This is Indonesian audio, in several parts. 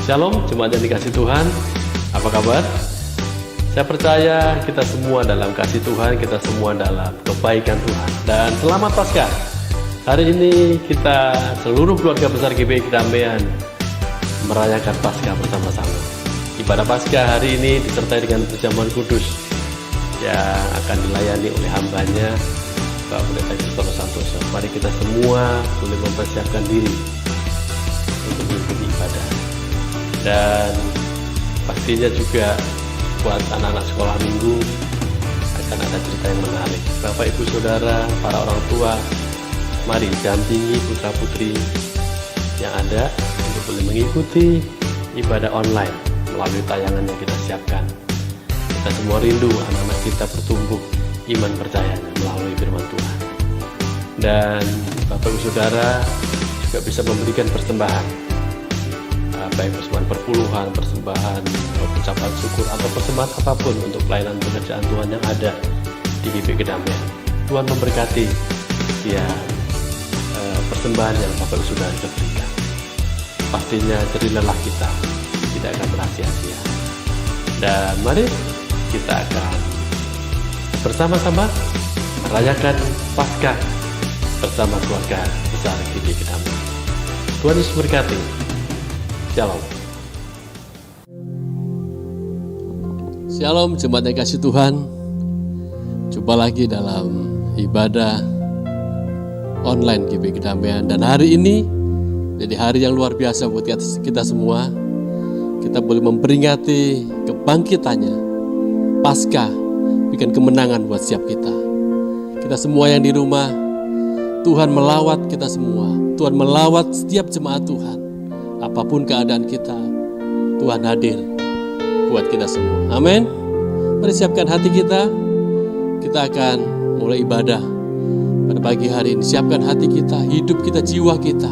Shalom, jemaat yang dikasih Tuhan. Apa kabar? Saya percaya kita semua dalam kasih Tuhan, kita semua dalam kebaikan Tuhan. Dan selamat Paskah. Hari ini kita seluruh keluarga besar GBI Kedamaian merayakan Paskah bersama-sama. Ibadah Paskah hari ini disertai dengan perjamuan kudus yang akan dilayani oleh hambanya Pak Pendeta Christopher Santoso. Mari kita semua boleh mempersiapkan diri untuk mengikuti ibadah. Dan pastinya juga buat anak-anak sekolah minggu akan ada cerita yang menarik. Bapak, Ibu, Saudara, para orang tua, mari dampingi putra-putri yang ada untuk boleh mengikuti ibadah online melalui tayangan yang kita siapkan. Kita semua rindu anak-anak kita bertumbuh iman percayanya melalui firman Tuhan. Dan Bapak, Ibu, Saudara juga bisa memberikan persembahan, baik persembahan perpuluhan, persembahan ucapan syukur, atau persembahan apapun untuk pelayanan pekerjaan Tuhan yang ada di GBI Kedamaian. Tuhan memberkati setiap persembahan yang Bapak Ibu Saudara berikan. Pastinya jerih lelah kita tidak akan bersia-sia. Dan mari kita akan bersama-sama merayakan Paskah bersama keluarga besar GBI Kedamaian. Tuhan Yesus berkati. Shalom. Shalom, jemaat yang kasih Tuhan. Jumpa lagi dalam ibadah online GBI Kedamaian. Dan hari ini jadi hari yang luar biasa buat kita semua. Kita boleh memperingati kebangkitannya Paskah, bikin kemenangan buat setiap kita. Kita semua yang di rumah, Tuhan melawat kita semua. Tuhan melawat setiap jemaat Tuhan. Apapun keadaan kita, Tuhan hadir buat kita semua. Amin. Mari siapkan hati kita. Kita akan mulai ibadah pada pagi hari ini. Siapkan hati kita, hidup kita, jiwa kita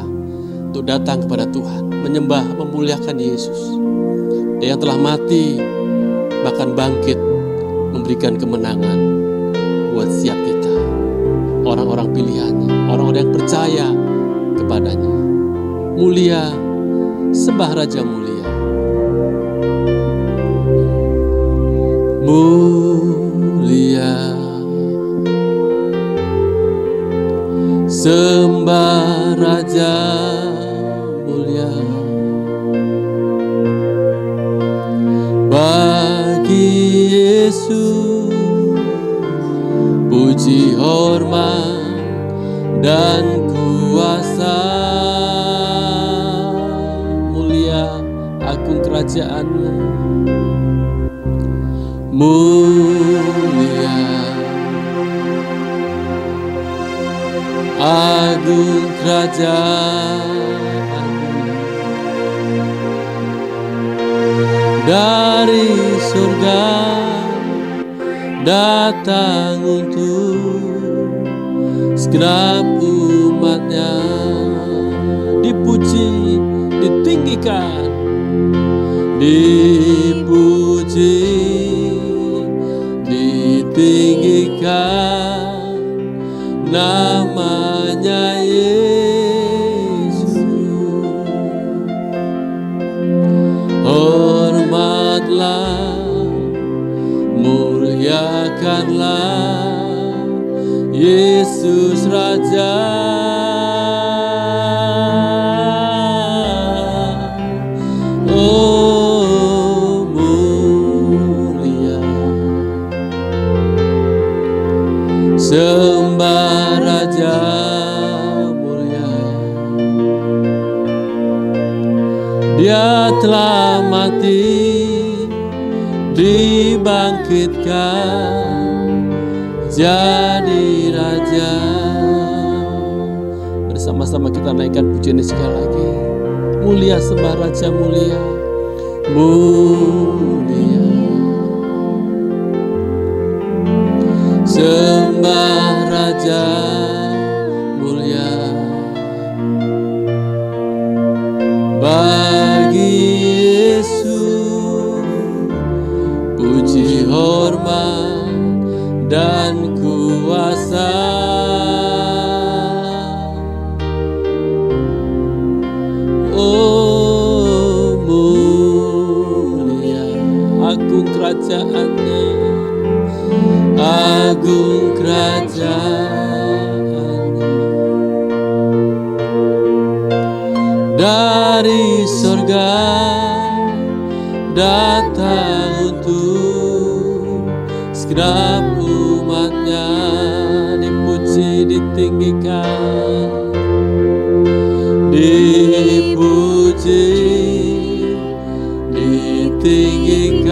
untuk datang kepada Tuhan, menyembah, memuliakan Yesus. Dia yang telah mati, bahkan bangkit, memberikan kemenangan buat setiap kita. Orang-orang pilihannya, orang-orang yang percaya kepadanya. Mulia, sembah Raja mulia. Mulia, sembah Raja mulia. Bagi Yesus puji, hormat, dan kuasa. Agung kerajaan-Mu, mulia, agung kerajaan-Mu, dari surga datang untuk segenap umat-Nya, dipuji, ditinggikan, dipuji, ditinggikan, namanya Yesus. Hormatlah, muliakanlah Yesus Raja. Sembah Raja mulia. Dia telah mati, dibangkitkan, jadi Raja. Bersama-sama kita naikkan pujian sekali lagi. Mulia, sembah Raja mulia. Mulia, sembah Raja mulia. Bagi Yesus puji, hormat, dan kuasa. Oh, agung kerajaannya, agung kerajaannya. Dari surga datang untuk segenap umatnya, dipuji ditinggikan, dipuji ditinggikan,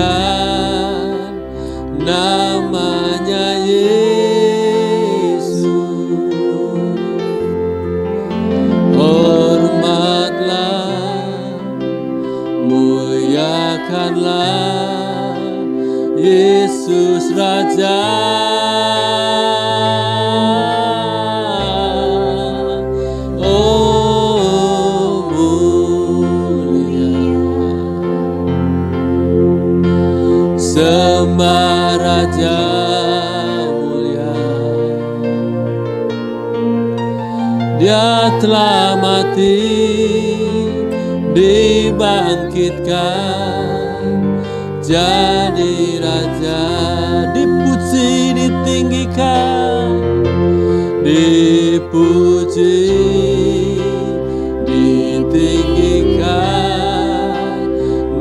namanya Yesus. Hormatlah, muliakanlah Yesus Raja. Oh mulia, sembah Raja mulia. Dia telah mati, dibangkitkan, jadi Raja. Dipuji ditinggikan, dipuji ditinggikan,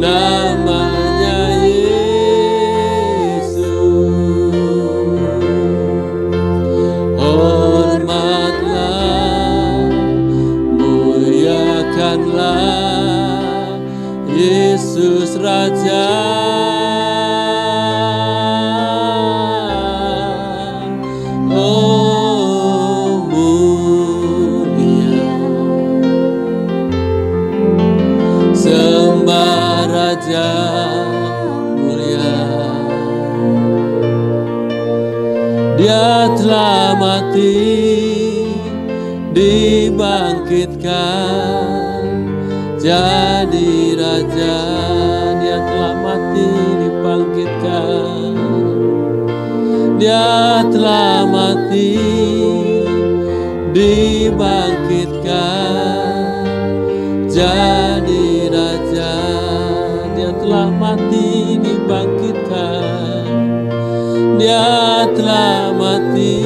namanya Yesus. Hormatlah, muliakanlah Yesus Raja. Oh mulia, sembah Raja mulia. Dia telah mati, dibangkitkan, jadi Raja. Dia telah mati, dibangkitkan, dia telah mati, dibangkitkan, jadi Raja. Dia telah mati, dibangkitkan, dia telah mati,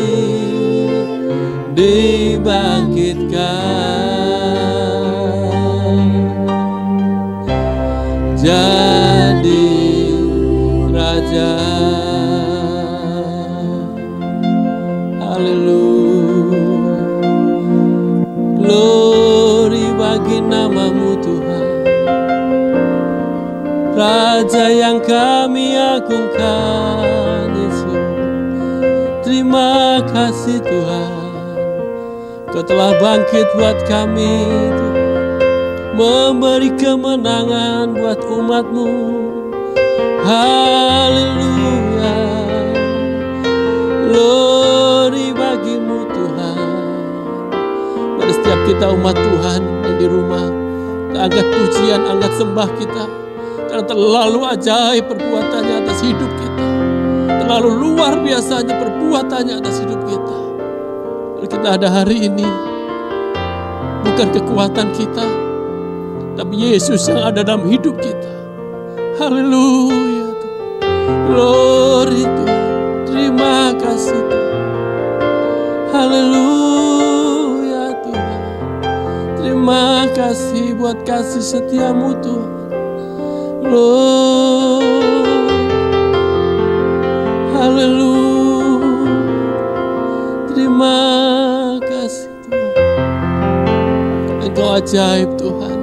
dibangkitkan, jadi Raja. Haleluya, glory bagi nama-Mu Tuhan, Raja yang kami agungkan. Yesus, terima kasih Tuhan, Kau telah bangkit buat kami, Tuhan, memberi kemenangan buat umat-Mu. Haleluya, glory bagi-Mu Tuhan. Pada setiap kita umat Tuhan yang di rumah, angkat pujian, angkat sembah kita, karena terlalu ajaib perbuatannya atas hidup kita, terlalu luar biasanya perbuatannya atas hidup kita. Kalau kita ada hari ini, bukan kekuatan kita, tapi Yesus yang ada dalam hidup kita. Haleluya, glory Tuhan, terima kasih Tuhan. Haleluya Tuhan, terima kasih buat kasih setia-Mu Tuhan. Haleluya, terima kasih Tuhan. Engkau ajaib Tuhan,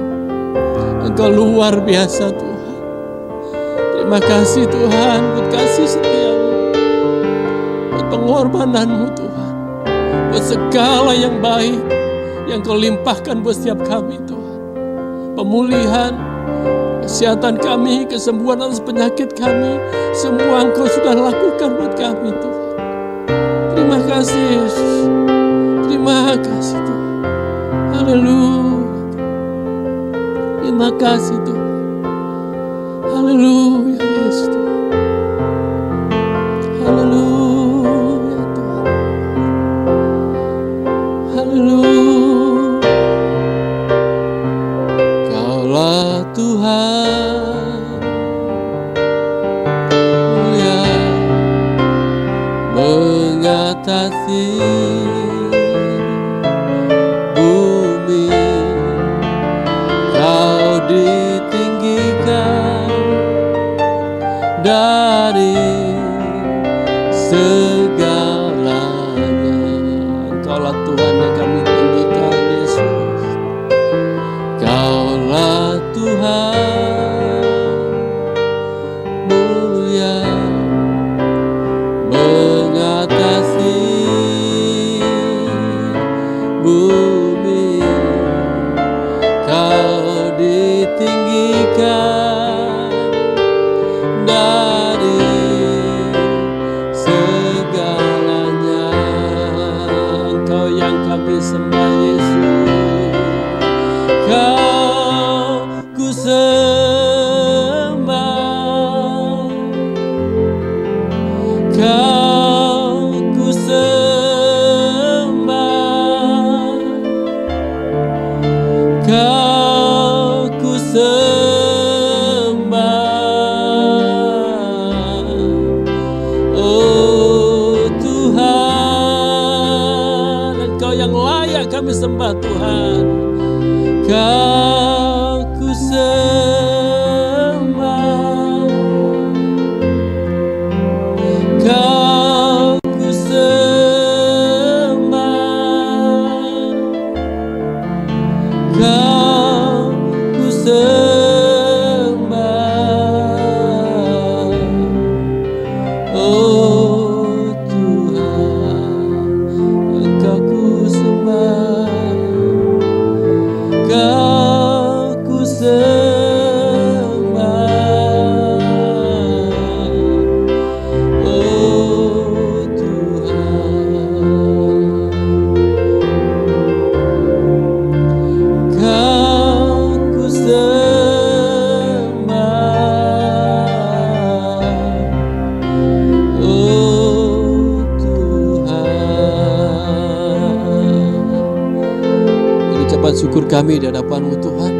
Engkau luar biasa Tuhan. Terima kasih Tuhan buat kasih setia-Mu, buat pengorbanan-Mu Tuhan, buat segala yang baik yang Kau limpahkan buat setiap kami Tuhan. Pemulihan, kesehatan kami, kesembuhan atas penyakit kami, semua Engkau sudah lakukan buat kami Tuhan. Terima kasih Yesus, terima kasih Tuhan. Haleluya, terima kasih Tuhan. Haleluya Yesus Tuhan. Haleluya Tuhan. Haleluya. Kaulah Tuhan mengatasi bumi, Kau ditinggikan dari segalanya. Engkaulah Tuhan yang kami tinggikan, Yesus. Kaulah Tuhan mulia mengatasi bumi, Kau ditinggikan dari segalanya. Engkau yang kami sembah, Yesus. Kau ku sembah, Kau ku sembah, Kau ku sembah. Oh Tuhan, Engkau yang layak kami sembah, Tuhan. Kau ku sembah, Kau ku sembah, Kau ku sembah. Oh Tuhan, Engkau ku sembah, Kau ku sembah. Oh Tuhan, Kau ku sembah. Oh Tuhan, ucapan syukur kami di hadapan-Mu, Tuhan.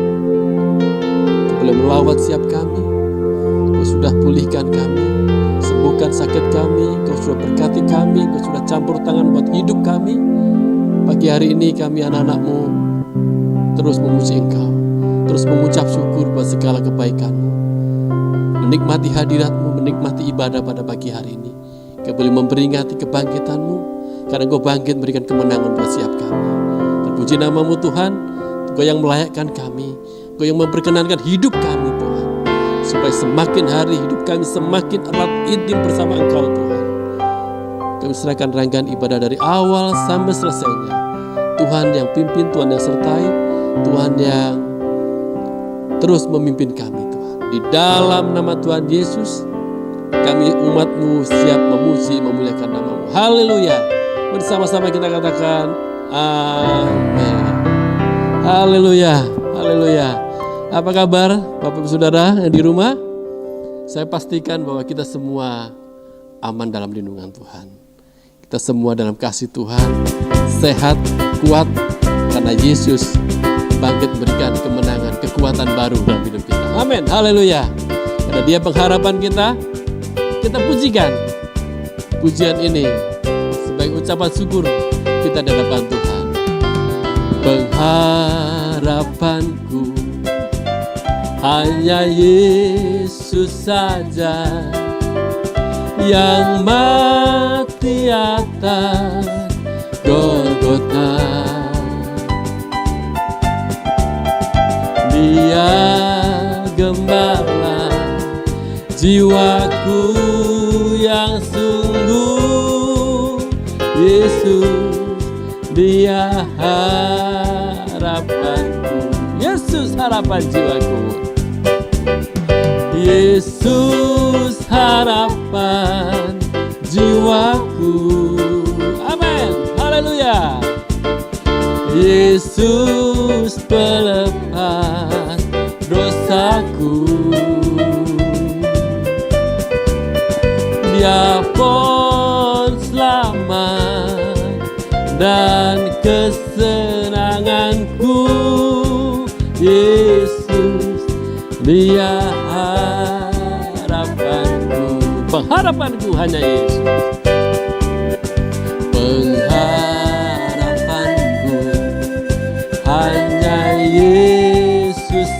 Kau boleh melawat setiap kami. Kau sudah pulihkan kami, sembuhkan sakit kami. Kau sudah berkati kami, Kau sudah campur tangan buat hidup kami. Pagi hari ini kami anak-anak-Mu terus memuji Engkau, terus mengucap syukur buat segala kebaikan-Mu, menikmati hadirat-Mu, menikmati ibadah pada pagi hari ini. Kau boleh memperingati kebangkitan-Mu, karena Kau bangkit memberikan kemenangan buat setiap kami. Terpuji nama-Mu Tuhan. Kau yang melayakkan kami, Kau yang memperkenankan hidup kami, Tuhan, supaya semakin hari hidup kami semakin erat intim bersama Engkau, Tuhan. Kami serahkan rangkaian ibadah dari awal sampai selesainya. Tuhan yang pimpin, Tuhan yang sertai, Tuhan yang terus memimpin kami, Tuhan. Di dalam nama Tuhan Yesus, kami umat-Mu siap memuji, memuliakan nama-Mu. Haleluya. Bersama-sama kita katakan amin. Haleluya. Haleluya. Apa kabar Bapak Ibu Saudara yang di rumah? Saya pastikan bahwa kita semua aman dalam lindungan Tuhan. Kita semua dalam kasih Tuhan, sehat, kuat, karena Yesus bangkit memberikan kemenangan, kekuatan baru dalam hidup kita. Amin, haleluya. Karena Dia pengharapan kita pujikan pujian ini sebagai ucapan syukur kita di hadapan Tuhan. Pengharapanku hanya Yesus saja, yang mati atas Golgota. Dia gembala jiwaku yang sungguh, Yesus Dia harapanku, Yesus harapan jiwaku, Yesus harapan jiwaku. Amin, haleluya. Yesus pelepas dosaku, Dia pun selamat dan kesenanganku, Yesus Dia harapanku. Pengharapanku hanya Yesus.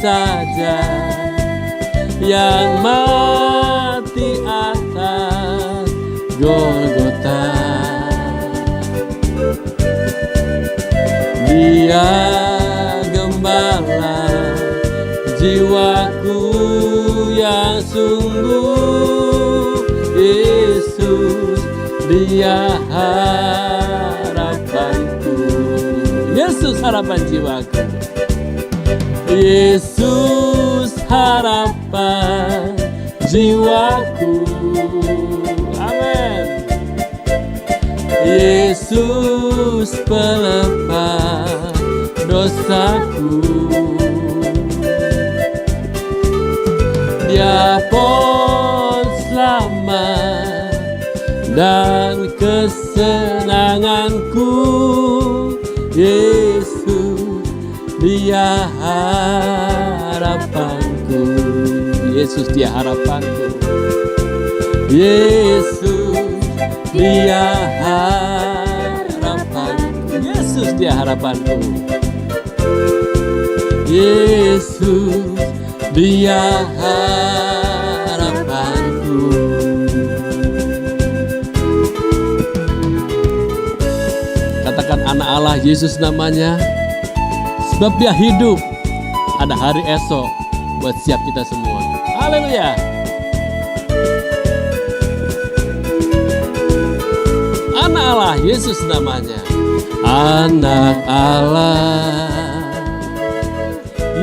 saja yang mati atas Golgota. Dia gembala jiwaku yang sungguh. Yesus, Dia harapanku. Yesus harapan jiwaku. Yesus harapan jiwaku. Amin. Yesus pelepas dosaku. Dia pun selamat dan kesenanganku. Yesus, Dia harapanku. Yesus, Dia harapanku. Yesus, Dia harapanku. Yesus, Dia harapanku. Yesus, Dia harapanku. Katakan anak Allah, Yesus namanya. Sebab Dia hidup. Ada hari esok buat siap kita semua. Haleluya. Anak Allah, Yesus namanya. Anak Allah,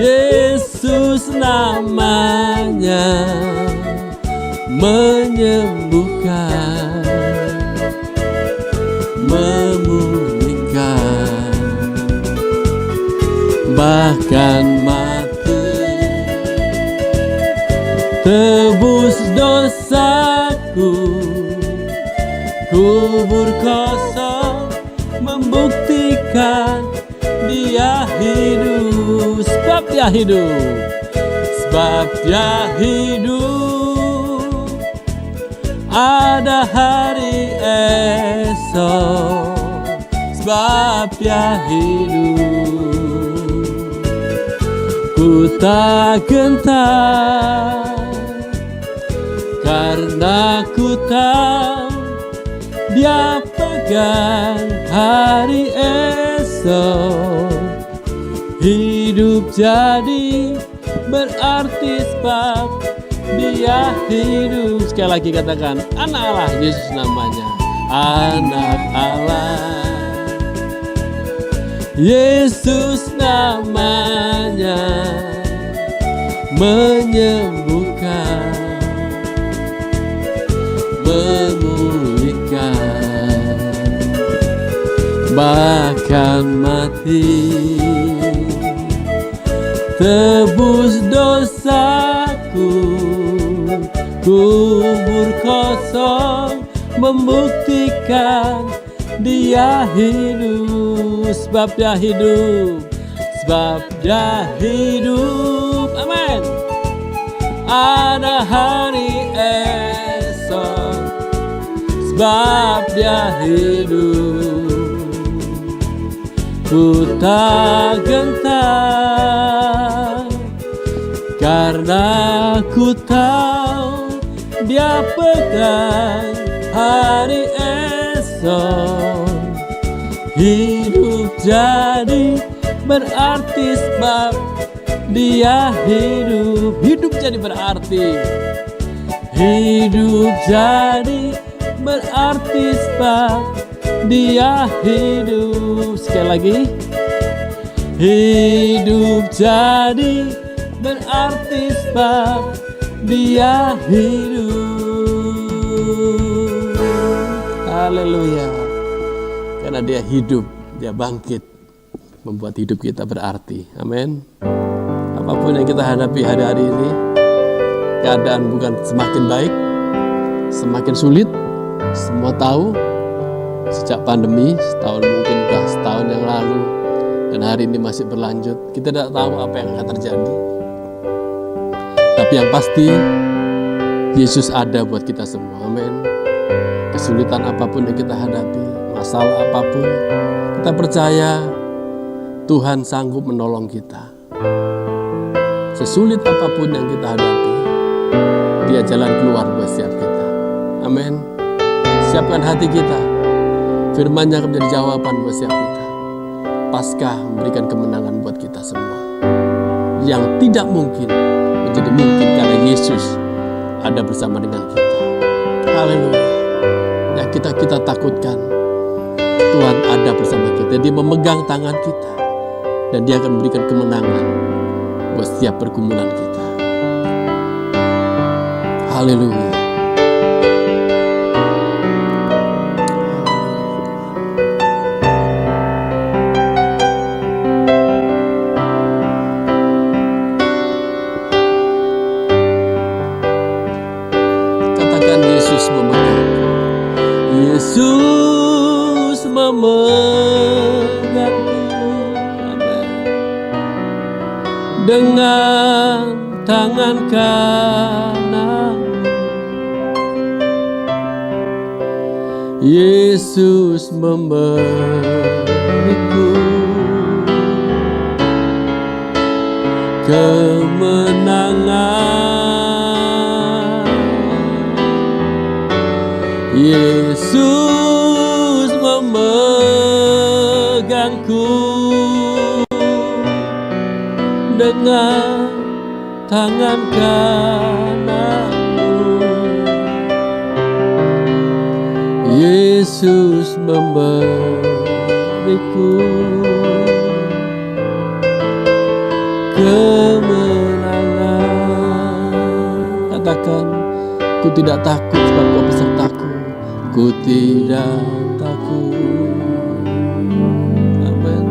Yesus namanya, menyembuhkan, memulihkan, bahkan mati, tebus dosaku. Kubur kosong membuktikan Dia hidup. Sebab Dia hidup. Sebab Dia hidup. Ada hari esok. Sebab Dia hidup. Ku tak gentar, karena ku tahu Dia pegang hari esok. Hidup jadi berarti sebab Dia hidup. Sekali lagi katakan, anak Allah, Yesus namanya. Anak Allah, Yesus namanya, menyembuhkan, memulihkan, bahkan mati, tebus dosaku. Kubur kosong membuktikan Dia hidup. Sebab Dia hidup. Sebab Dia hidup. Amin. Ada hari esok. Sebab Dia hidup. Ku tak gentar, karena ku tahu Dia pegang hari esok. Hidup jadi berarti sebab Dia hidup. Hidup jadi berarti. Hidup jadi berarti sebab Dia hidup. Sekali lagi. Hidup jadi berarti sebab Dia hidup. Haleluya. Karena Dia hidup, Dia bangkit, membuat hidup kita berarti. Amin. Apapun yang kita hadapi hari-hari ini, keadaan bukan semakin baik, semakin sulit. Semua tahu, sejak pandemi, mungkin sudah setahun yang lalu, dan hari ini masih berlanjut. Kita tidak tahu apa yang akan terjadi. Tapi yang pasti, Yesus ada buat kita semua. Amin. Kesulitan apapun yang kita hadapi, masalah apapun, kita percaya Tuhan sanggup menolong kita. sesulit apapun yang kita hadapi, Dia jalan keluar buat setiap kita. Amin. Siapkan hati kita, firman-Nya akan menjadi jawaban buat setiap kita. Paskah memberikan kemenangan buat kita semua. Yang tidak mungkin menjadi mungkin karena Yesus ada bersama dengan kita. Haleluya. Yang kita takutkan, Tuhan ada bersama kita. Dia memegang tangan kita, dan Dia akan memberikan kemenangan buat setiap pergumulan kita. Haleluya. Katakan Yesus memegang. Yesus memegangku. Amin. Dengan tangan kanan, Yesus memberiku kemenangan. Yesus memegangku dengan tangan kananmu. Yesus memberiku kemenangan. Katakan, ku tidak takut sebab Kau besertaku. Ku tidak takut. Amin.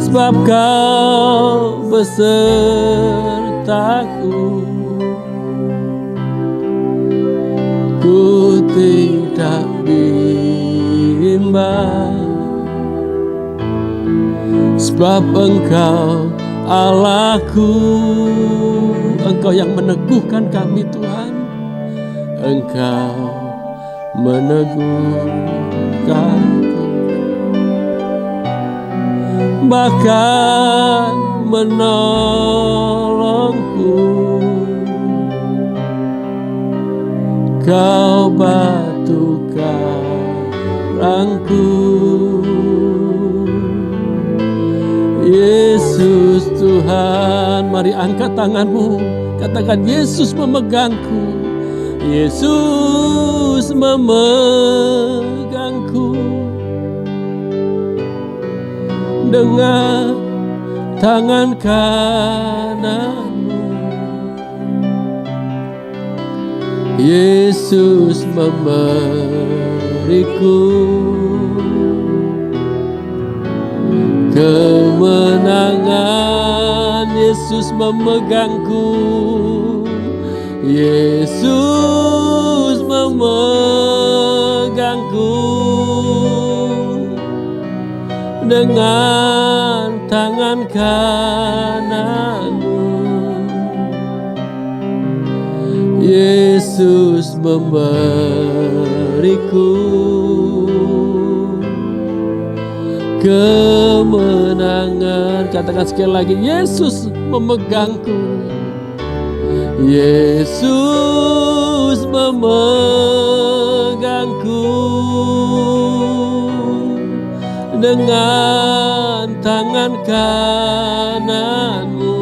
Sebab Kau besertaku. Ku tidak bimbang, sebab Engkau Allahku. Engkau yang meneguhkan kami, Tuhan. Engkau meneguhkanku, bahkan menolongku. Kau batu karangku. Yesus Tuhan, mari angkat tanganmu, katakan Yesus memegangku. Yesus memegangku dengan tangan kananmu. Yesus memberiku kemenangan. Yesus memegangku. Yesus memegangku dengan tangan kananmu. Yesus memberiku kemenangan. Katakan sekali lagi, Yesus memegangku. Yesus memegangku dengan tangan kananmu.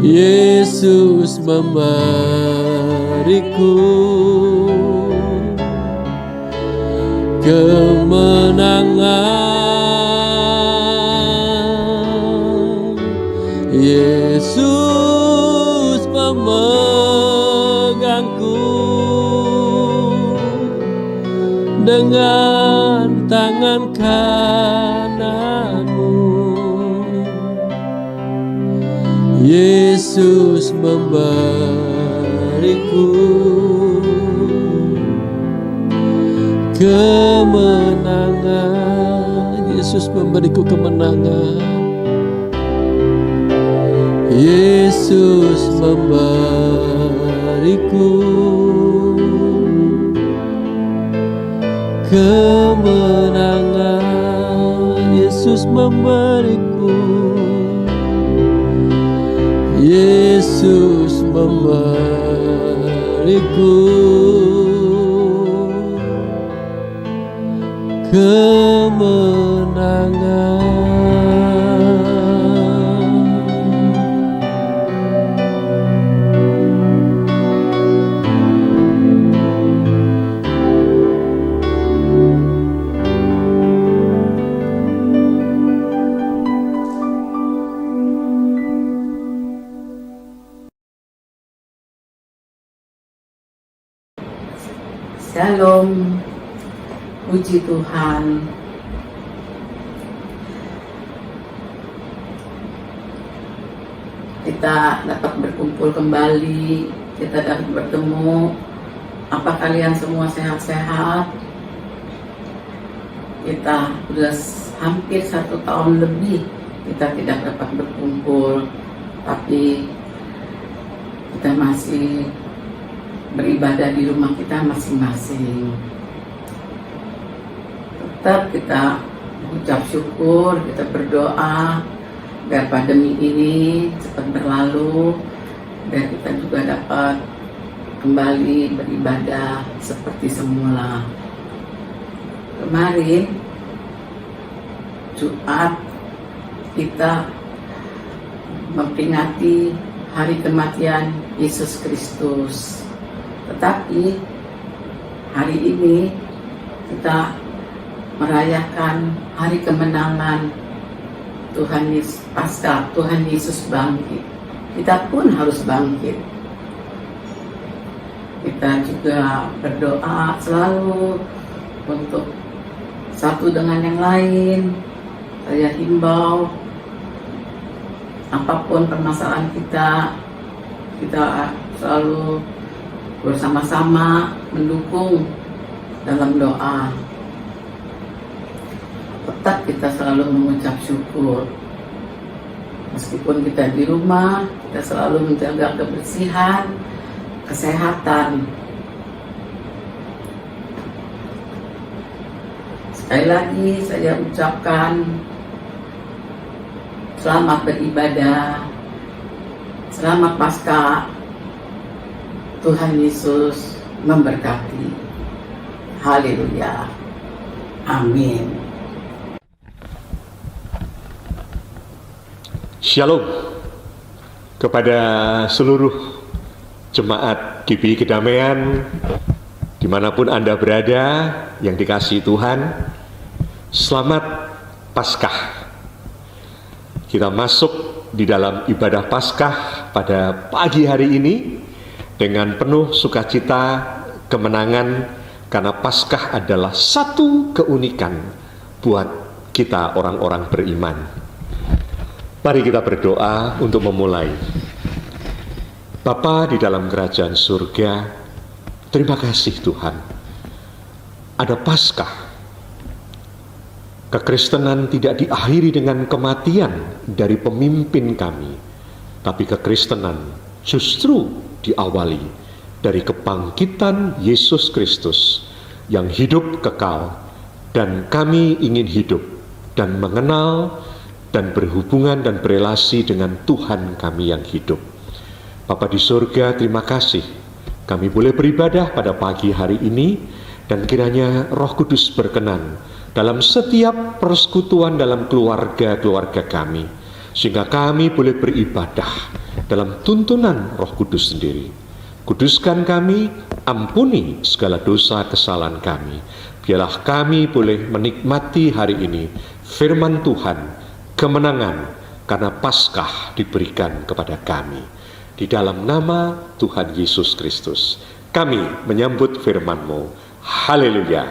Yesus memberiku kemenangan. Yesus memegangku dengan tangan kananmu. Yesus memberiku kemenangan. Yesus memberiku kemenangan. Yesus memberiku kemenangan. Yesus Yesus memberiku, Yesus memberiku kemenangan. Shalom, puji Tuhan. Kita dapat berkumpul kembali, kita dapat bertemu. Apa kalian semua sehat-sehat? Kita sudah hampir 1 tahun lebih kita tidak dapat berkumpul, tapi kita masih beribadah di rumah kita masing-masing. Tetap kita mengucap syukur, kita berdoa biar pandemi ini cepat berlalu, biar kita juga dapat kembali beribadah seperti semula. Kemarin Jumat kita memperingati hari kematian Yesus Kristus. Tetapi hari ini kita merayakan hari kemenangan Tuhan Yesus, Paskah Tuhan Yesus bangkit. Kita pun harus bangkit. Kita juga berdoa selalu untuk satu dengan yang lain. Saya himbau, apapun permasalahan kita selalu bersama-sama mendukung dalam doa. Tetap kita selalu mengucap syukur. Meskipun kita di rumah, kita selalu menjaga kebersihan, kesehatan. Sekali lagi saya ucapkan selamat beribadah, selamat Paskah. Tuhan Yesus memberkati. Haleluya. Amin. Shalom kepada seluruh jemaat GBI Kedamaian dimanapun Anda berada yang dikasihi Tuhan. Selamat Paskah. Kita masuk di dalam ibadah Paskah pada pagi hari ini dengan penuh sukacita kemenangan, karena Paskah adalah satu keunikan buat kita orang-orang beriman. Mari kita berdoa untuk memulai. Bapa di dalam kerajaan surga, terima kasih Tuhan. Ada Paskah. Kekristenan tidak diakhiri dengan kematian dari pemimpin kami, tapi kekristenan justru diawali dari kebangkitan Yesus Kristus yang hidup kekal, dan kami ingin hidup dan mengenal dan berhubungan dan berelasi dengan Tuhan kami yang hidup. Bapa di surga, terima kasih kami boleh beribadah pada pagi hari ini, dan kiranya Roh Kudus berkenan dalam setiap persekutuan dalam keluarga-keluarga kami, sehingga kami boleh beribadah dalam tuntunan Roh Kudus sendiri. Kuduskan kami, ampuni segala dosa kesalahan kami. Biarlah kami boleh menikmati hari ini firman Tuhan, kemenangan, karena Paskah diberikan kepada kami. Di dalam nama Tuhan Yesus Kristus, kami menyambut firman-Mu. Haleluya.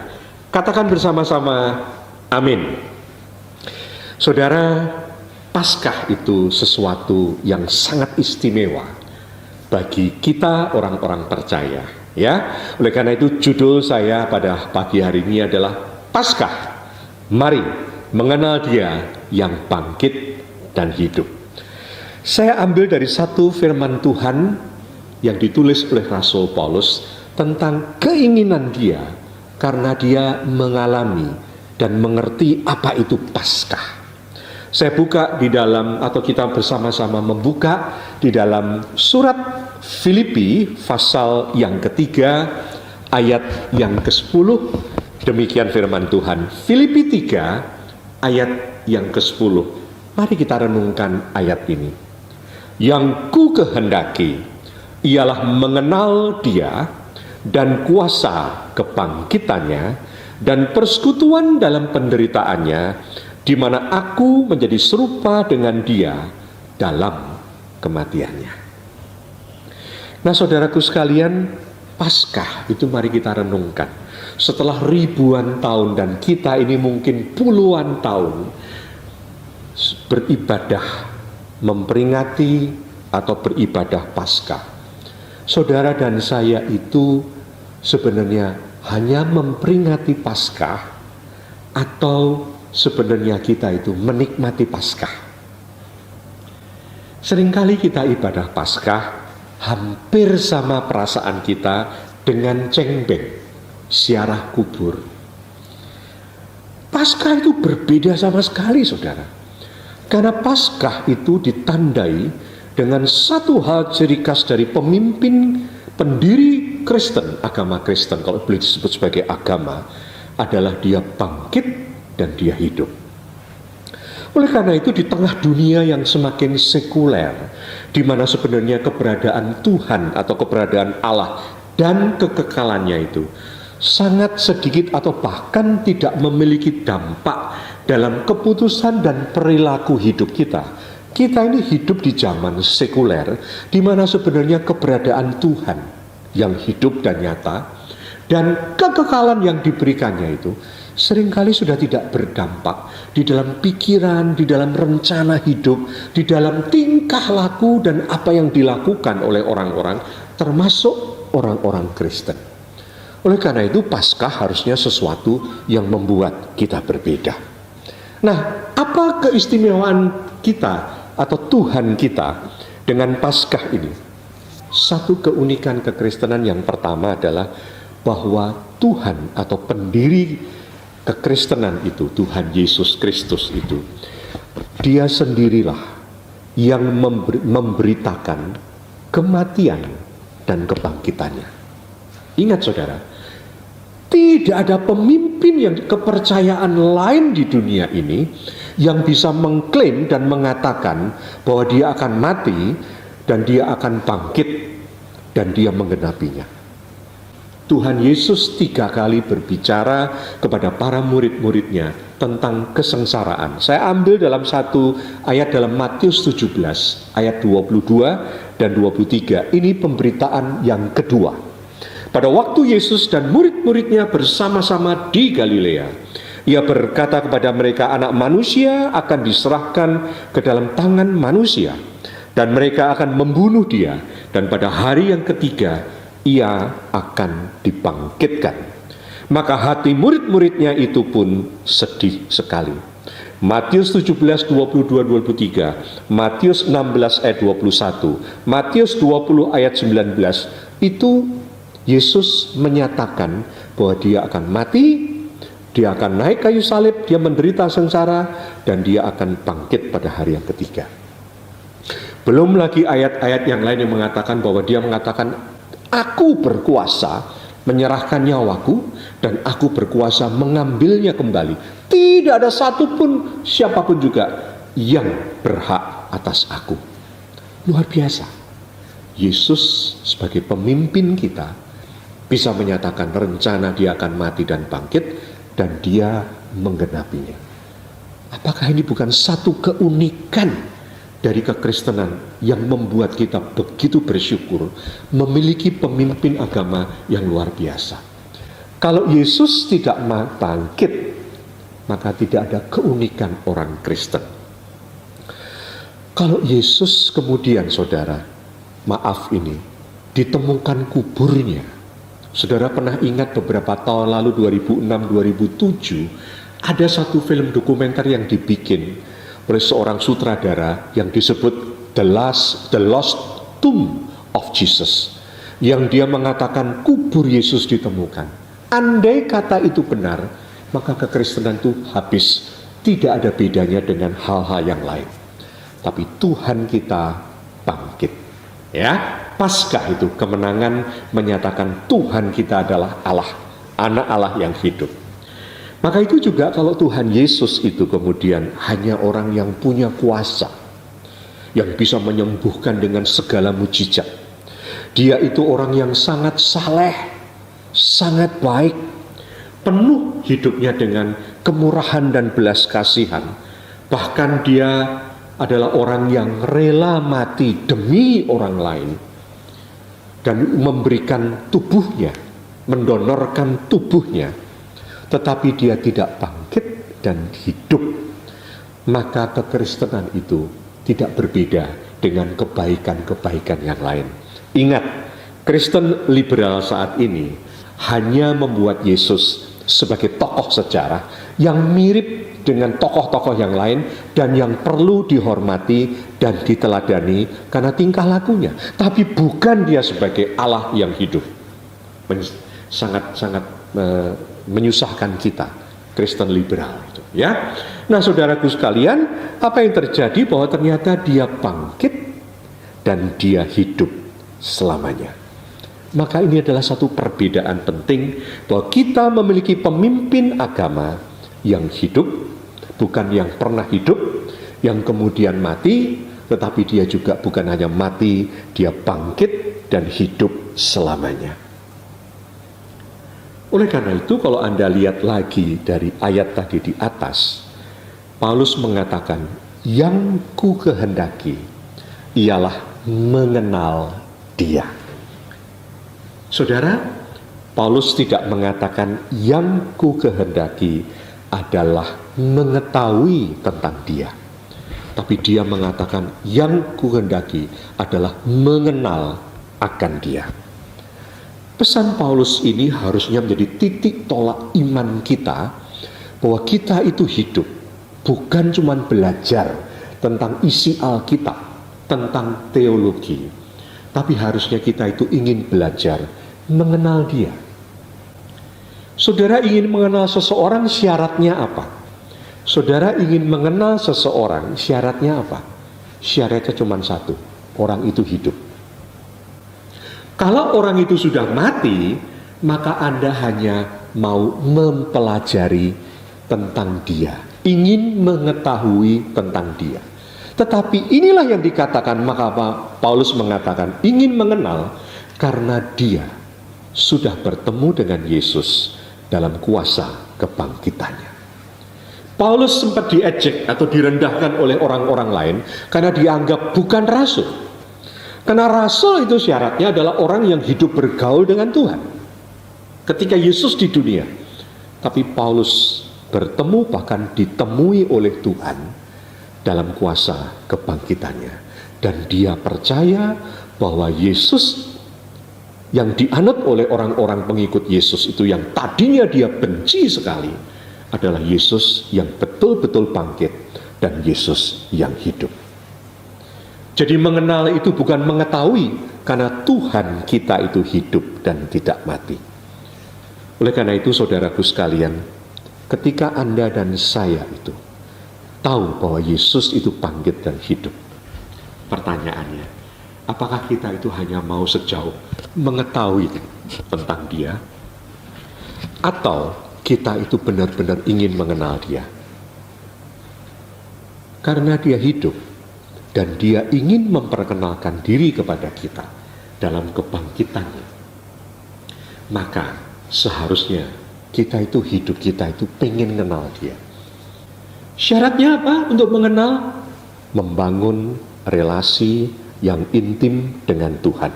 Katakan bersama-sama, amin. Saudara, Paskah itu sesuatu yang sangat istimewa bagi kita orang-orang percaya, ya. Oleh karena itu judul saya pada pagi hari ini adalah Paskah. Mari mengenal Dia yang bangkit dan hidup. Saya ambil dari satu firman Tuhan yang ditulis oleh Rasul Paulus tentang keinginan dia karena dia mengalami dan mengerti apa itu Paskah. Saya buka di dalam, atau kita bersama-sama membuka di dalam surat Filipi pasal yang ketiga ayat yang ke-10. Demikian firman Tuhan. Filipi 3 ayat yang ke-10. Mari kita renungkan ayat ini. Yang ku kehendaki ialah mengenal Dia dan kuasa kebangkitannya dan persekutuan dalam penderitaannya, di mana aku menjadi serupa dengan Dia dalam kematiannya. Nah, saudaraku sekalian, Paskah itu mari kita renungkan. Setelah ribuan tahun, dan kita ini mungkin puluhan tahun beribadah, memperingati atau beribadah Paskah. Saudara dan saya itu sebenarnya hanya memperingati Paskah, atau sebenarnya kita itu menikmati Paskah. Seringkali kita ibadah Paskah hampir sama perasaan kita dengan cengbeng, ziarah kubur. Paskah itu berbeda sama sekali, saudara. Karena Paskah itu ditandai dengan satu hal ciri khas dari pemimpin pendiri Kristen, agama Kristen, kalau boleh disebut sebagai agama, adalah dia bangkit dan dia hidup. Oleh karena itu, di tengah dunia yang semakin sekuler, di mana sebenarnya keberadaan Tuhan atau keberadaan Allah dan kekekalannya itu sangat sedikit atau bahkan tidak memiliki dampak dalam keputusan dan perilaku hidup kita. Kita ini hidup di zaman sekuler, di mana sebenarnya keberadaan Tuhan yang hidup dan nyata dan kekekalan yang diberikannya itu seringkali sudah tidak berdampak di dalam pikiran, di dalam rencana hidup, di dalam tingkah laku dan apa yang dilakukan oleh orang-orang, termasuk orang-orang Kristen. Oleh karena itu, Paskah harusnya sesuatu yang membuat kita berbeda. Nah, apa keistimewaan kita atau Tuhan kita dengan Paskah ini? Satu keunikan kekristenan yang pertama adalah bahwa Tuhan atau pendiri kekristenan itu, Tuhan Yesus Kristus itu, Dia sendirilah yang memberitakan kematian dan kebangkitannya. Ingat, saudara, tidak ada pemimpin yang kepercayaan lain di dunia ini yang bisa mengklaim dan mengatakan bahwa dia akan mati dan dia akan bangkit dan dia menggenapinya. Tuhan Yesus 3 kali berbicara kepada para murid-muridnya tentang kesengsaraan. Saya ambil dalam satu ayat dalam Matius 17 ayat 22 dan 23. Ini pemberitaan yang kedua. Pada waktu Yesus dan murid-muridnya bersama-sama di Galilea, Ia berkata kepada mereka, anak manusia akan diserahkan ke dalam tangan manusia, dan mereka akan membunuh Dia, dan pada hari yang ketiga Ia akan dibangkitkan. Maka hati murid-muridnya itu pun sedih sekali. Matius 17, 22-23, Matius 16 ayat 21, Matius 20 ayat 19, itu Yesus menyatakan bahwa Dia akan mati, Dia akan naik kayu salib, Dia menderita sengsara, dan Dia akan bangkit pada hari yang ketiga. Belum lagi ayat-ayat yang lain yang mengatakan bahwa Dia mengatakan, Aku berkuasa menyerahkan nyawaku, dan Aku berkuasa mengambilnya kembali. Tidak ada satupun, siapapun juga yang berhak atas Aku. Luar biasa. Yesus sebagai pemimpin kita bisa menyatakan rencana Dia akan mati dan bangkit, dan Dia menggenapinya. Apakah ini bukan satu keunikan dari kekristenan yang membuat kita begitu bersyukur memiliki pemimpin agama yang luar biasa? Kalau Yesus tidak bangkit, maka tidak ada keunikan orang Kristen. Kalau Yesus kemudian, saudara, maaf ini, ditemukan kuburnya. Saudara pernah ingat beberapa tahun lalu, 2006-2007, ada satu film dokumenter yang dibikin oleh seorang sutradara yang disebut The Lost Tomb of Jesus, yang dia mengatakan kubur Yesus ditemukan. Andai kata itu benar, maka kekristenan itu habis tidak ada bedanya dengan hal-hal yang lain. Tapi Tuhan kita bangkit. Ya, Paskah itu kemenangan menyatakan Tuhan kita adalah Allah, anak Allah yang hidup. Maka itu juga kalau Tuhan Yesus itu kemudian hanya orang yang punya kuasa, yang bisa menyembuhkan dengan segala mujizat. Dia itu orang yang sangat saleh, sangat baik, penuh hidupnya dengan kemurahan dan belas kasihan. Bahkan dia adalah orang yang rela mati demi orang lain dan memberikan tubuhnya, mendonorkan tubuhnya, tetapi dia tidak bangkit dan hidup. Maka kekristenan itu tidak berbeda dengan kebaikan-kebaikan yang lain. Ingat, Kristen liberal saat ini hanya membuat Yesus sebagai tokoh sejarah yang mirip dengan tokoh-tokoh yang lain dan yang perlu dihormati dan diteladani karena tingkah lakunya, tapi bukan dia sebagai Allah yang hidup. Sangat-sangat menyusahkan kita Kristen liberal itu, ya. Nah, saudaraku sekalian, apa yang terjadi bahwa ternyata dia bangkit dan dia hidup selamanya. Maka ini adalah satu perbedaan penting bahwa kita memiliki pemimpin agama yang hidup, bukan yang pernah hidup, yang kemudian mati, tetapi dia juga bukan hanya mati, dia bangkit dan hidup selamanya. Oleh karena itu, kalau Anda lihat lagi dari ayat tadi di atas, Paulus mengatakan, yang ku kehendaki ialah mengenal dia. Saudara, Paulus tidak mengatakan yang ku kehendaki adalah mengetahui tentang dia, tapi dia mengatakan yang ku kehendaki adalah mengenal akan dia. Pesan Paulus ini harusnya menjadi titik tolak iman kita, bahwa kita itu hidup, bukan cuma belajar tentang isi Alkitab, tentang teologi, tapi harusnya kita itu ingin belajar mengenal dia. Saudara ingin mengenal seseorang, syaratnya apa? Saudara ingin mengenal seseorang, syaratnya apa? Syaratnya cuma satu, orang itu hidup. Kalau orang itu sudah mati, maka Anda hanya mau mempelajari tentang dia, ingin mengetahui tentang dia. Tetapi inilah yang dikatakan, maka Paulus mengatakan ingin mengenal karena dia sudah bertemu dengan Yesus dalam kuasa kebangkitannya. Paulus sempat diejek atau direndahkan oleh orang-orang lain karena dianggap bukan rasul. Karena rasul itu syaratnya adalah orang yang hidup bergaul dengan Tuhan ketika Yesus di dunia. Tapi Paulus bertemu, bahkan ditemui oleh Tuhan dalam kuasa kebangkitannya. Dan dia percaya bahwa Yesus yang dianut oleh orang-orang pengikut Yesus itu, yang tadinya dia benci sekali, adalah Yesus yang betul-betul bangkit dan Yesus yang hidup. Jadi mengenal itu bukan mengetahui, karena Tuhan kita itu hidup dan tidak mati. Oleh karena itu, saudaraku sekalian, ketika Anda dan saya itu tahu bahwa Yesus itu bangkit dan hidup, pertanyaannya, apakah kita itu hanya mau sejauh mengetahui tentang dia, atau kita itu benar-benar ingin mengenal dia? Karena dia hidup dan dia ingin memperkenalkan diri kepada kita dalam kebangkitannya, maka seharusnya kita itu hidup, kita itu pengen kenal dia. Syaratnya apa untuk mengenal? Membangun relasi yang intim dengan Tuhan.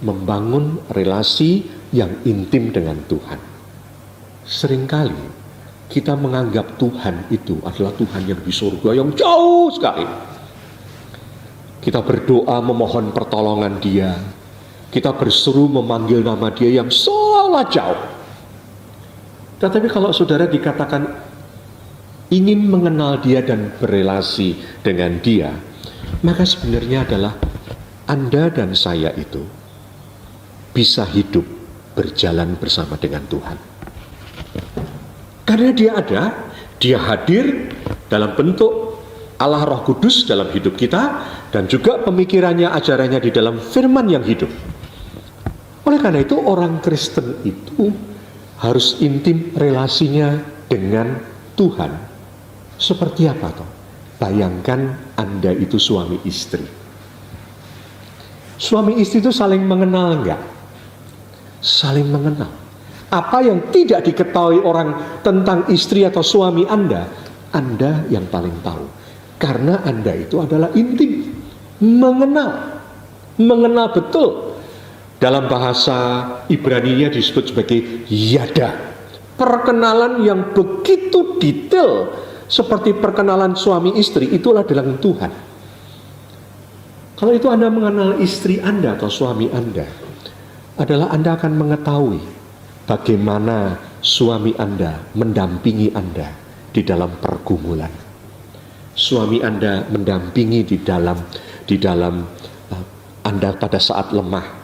Membangun relasi yang intim dengan Tuhan. Seringkali kita menganggap Tuhan itu adalah Tuhan yang di surga, yang jauh sekali. Kita berdoa memohon pertolongan dia, kita berseru memanggil nama dia yang sangat jauh. Tetapi kalau saudara dikatakan ingin mengenal dia dan berelasi dengan dia, maka sebenarnya adalah Anda dan saya itu bisa hidup berjalan bersama dengan Tuhan. Karena dia ada, Dia hadir dalam bentuk Allah Roh Kudus dalam hidup kita, dan juga pemikirannya, ajarannya di dalam firman yang hidup. Oleh karena itu orang Kristen itu harus intim relasinya dengan Tuhan. Seperti apa toh? Bayangkan Anda itu suami istri. Suami istri itu saling mengenal enggak? Saling mengenal. Apa yang tidak diketahui orang tentang istri atau suami Anda yang paling tahu. Karena Anda itu adalah intim, mengenal betul. Dalam bahasa Ibrani-nya disebut sebagai yada. Perkenalan yang begitu detail seperti perkenalan suami istri, itulah dalam Tuhan. Kalau itu Anda mengenal istri Anda atau suami Anda, adalah Anda akan mengetahui bagaimana suami Anda mendampingi Anda di dalam pergumulan. Suami Anda mendampingi di dalam Anda pada saat lemah.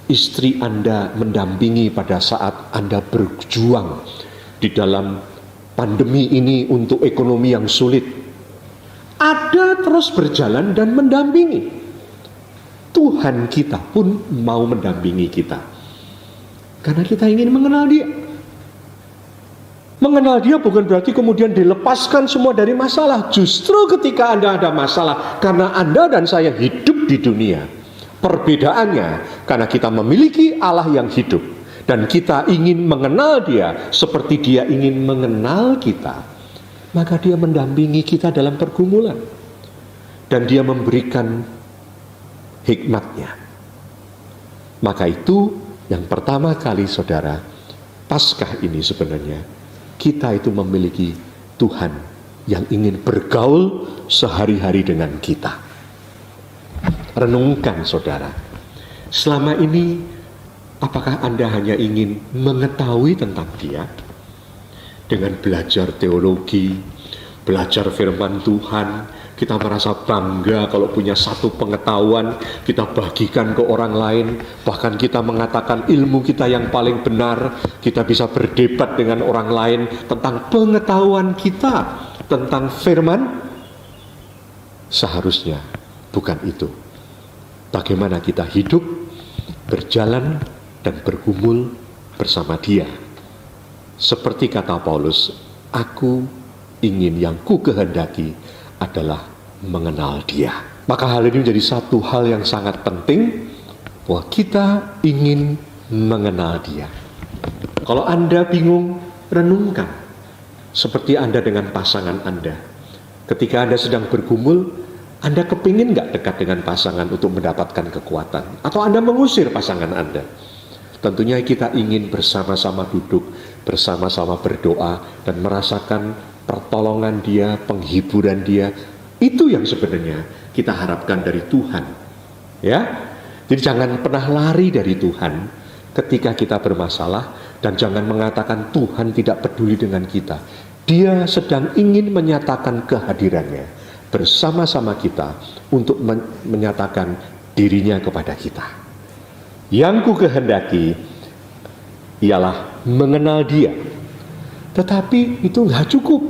Istri Anda mendampingi pada saat Anda berjuang di dalam pandemi ini untuk ekonomi yang sulit. Ada terus berjalan dan mendampingi. Tuhan kita pun mau mendampingi kita. Karena kita ingin mengenal Dia. Mengenal Dia bukan berarti kemudian dilepaskan semua dari masalah. Justru ketika Anda ada masalah, karena Anda dan saya hidup di dunia, perbedaannya karena kita memiliki Allah yang hidup dan kita ingin mengenal Dia seperti Dia ingin mengenal kita, maka Dia mendampingi kita dalam pergumulan dan Dia memberikan hikmatnya. Maka itu yang pertama kali saudara, Paskah ini sebenarnya kita itu memiliki Tuhan yang ingin bergaul sehari-hari dengan kita. Renungkan saudara, selama ini apakah Anda hanya ingin mengetahui tentang Dia dengan belajar teologi, belajar firman Tuhan? Kita merasa bangga kalau punya satu pengetahuan, kita bagikan ke orang lain, bahkan kita mengatakan ilmu kita yang paling benar. Kita bisa berdebat dengan orang lain tentang pengetahuan kita tentang firman. Seharusnya bukan itu. Bagaimana kita hidup, berjalan dan bergumul bersama Dia. Seperti kata Paulus, aku ingin yang ku kehendaki adalah mengenal Dia. Maka hal ini menjadi satu hal yang sangat penting, bahwa kita ingin mengenal Dia. Kalau Anda bingung, renungkan. Seperti Anda dengan pasangan Anda. Ketika Anda sedang bergumul, Anda kepingin gak dekat dengan pasangan untuk mendapatkan kekuatan? Atau Anda mengusir pasangan Anda? Tentunya kita ingin bersama-sama duduk, bersama-sama berdoa, dan merasakan pertolongan Dia, penghiburan Dia. Itu yang sebenarnya kita harapkan dari Tuhan. Ya, jadi jangan pernah lari dari Tuhan ketika kita bermasalah, dan jangan mengatakan Tuhan tidak peduli dengan kita. Dia sedang ingin menyatakan kehadirannya bersama-sama kita untuk menyatakan dirinya kepada kita. Yang ku kehendaki ialah mengenal Dia. Tetapi itu nggak cukup.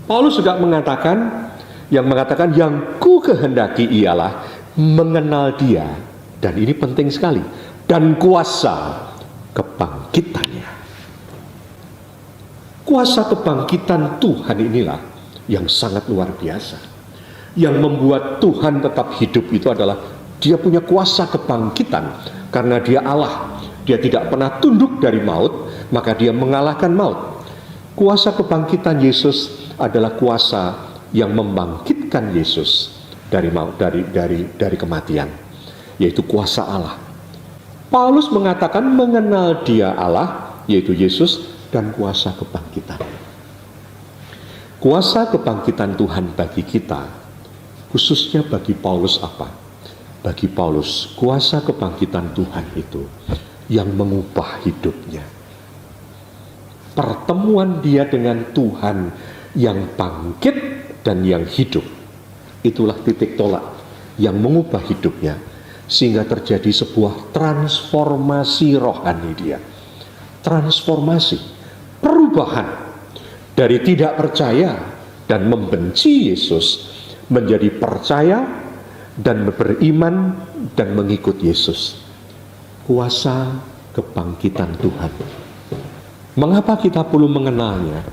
Paulus juga mengatakan yang ku kehendaki ialah mengenal Dia, dan ini penting sekali, dan kuasa kebangkitannya. Kuasa kebangkitan Tuhan inilah yang sangat luar biasa. Yang membuat Tuhan tetap hidup itu adalah Dia punya kuasa kebangkitan, karena Dia Allah. Dia tidak pernah tunduk dari maut, maka Dia mengalahkan maut. Kuasa kebangkitan Yesus adalah kuasa yang membangkitkan Yesus dari maut, dari kematian, yaitu kuasa Allah. Paulus mengatakan mengenal Dia Allah, yaitu Yesus, dan kuasa kebangkitan. Kuasa kebangkitan Tuhan bagi kita, khususnya bagi Paulus apa? Bagi Paulus, kuasa kebangkitan Tuhan itu yang mengubah hidupnya. Pertemuan dia dengan Tuhan yang bangkit dan yang hidup, itulah titik tolak yang mengubah hidupnya, sehingga terjadi sebuah transformasi rohani dia. Transformasi, perubahan. Dari tidak percaya dan membenci Yesus menjadi percaya dan beriman dan mengikut Yesus. Kuasa kebangkitan Tuhan. Mengapa kita perlu mengenalnya?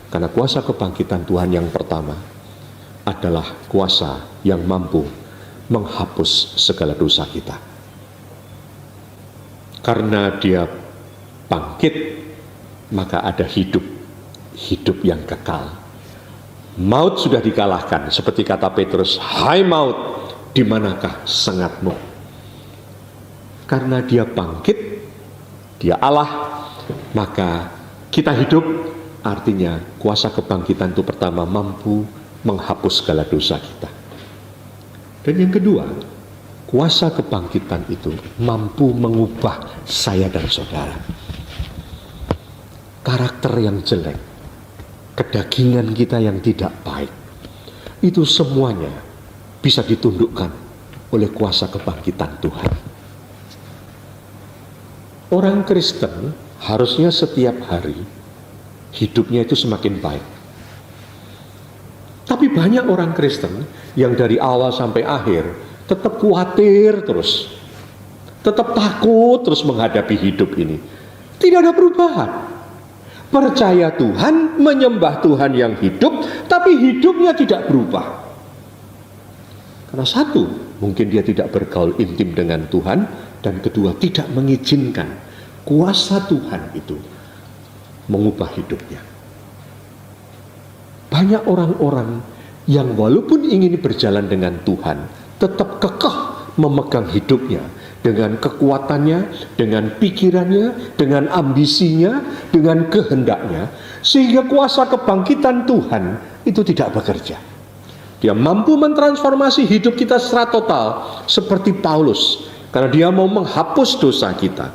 Karena kuasa kebangkitan Tuhan yang pertama adalah kuasa yang mampu menghapus segala dosa kita. Karena dia bangkit, maka ada hidup yang kekal. Maut sudah dikalahkan, seperti kata Petrus, "Hai maut, di manakah sengatmu?" Karena dia bangkit, dia Allah, maka kita hidup. Artinya kuasa kebangkitan itu pertama mampu menghapus segala dosa kita. Dan yang kedua, kuasa kebangkitan itu mampu mengubah saya dan saudara. Karakter yang jelek, kedagingan kita yang tidak baik, itu semuanya bisa ditundukkan oleh kuasa kebangkitan Tuhan. Orang Kristen harusnya setiap hari hidupnya itu semakin baik. Tapi banyak orang Kristen yang dari awal sampai akhir tetap khawatir terus, tetap takut terus menghadapi hidup ini. Tidak ada perubahan. Percaya Tuhan, menyembah Tuhan yang hidup, tapi hidupnya tidak berubah. Karena satu, mungkin dia tidak bergaul intim dengan Tuhan, dan kedua, tidak mengizinkan kuasa Tuhan itu mengubah hidupnya. Banyak orang-orang yang walaupun ingin berjalan dengan Tuhan, tetap kekeh memegang hidupnya dengan kekuatannya, dengan pikirannya, dengan ambisinya, dengan kehendaknya, sehingga kuasa kebangkitan Tuhan itu tidak bekerja. Dia mampu mentransformasi hidup kita secara total seperti Paulus, karena dia mau menghapus dosa kita.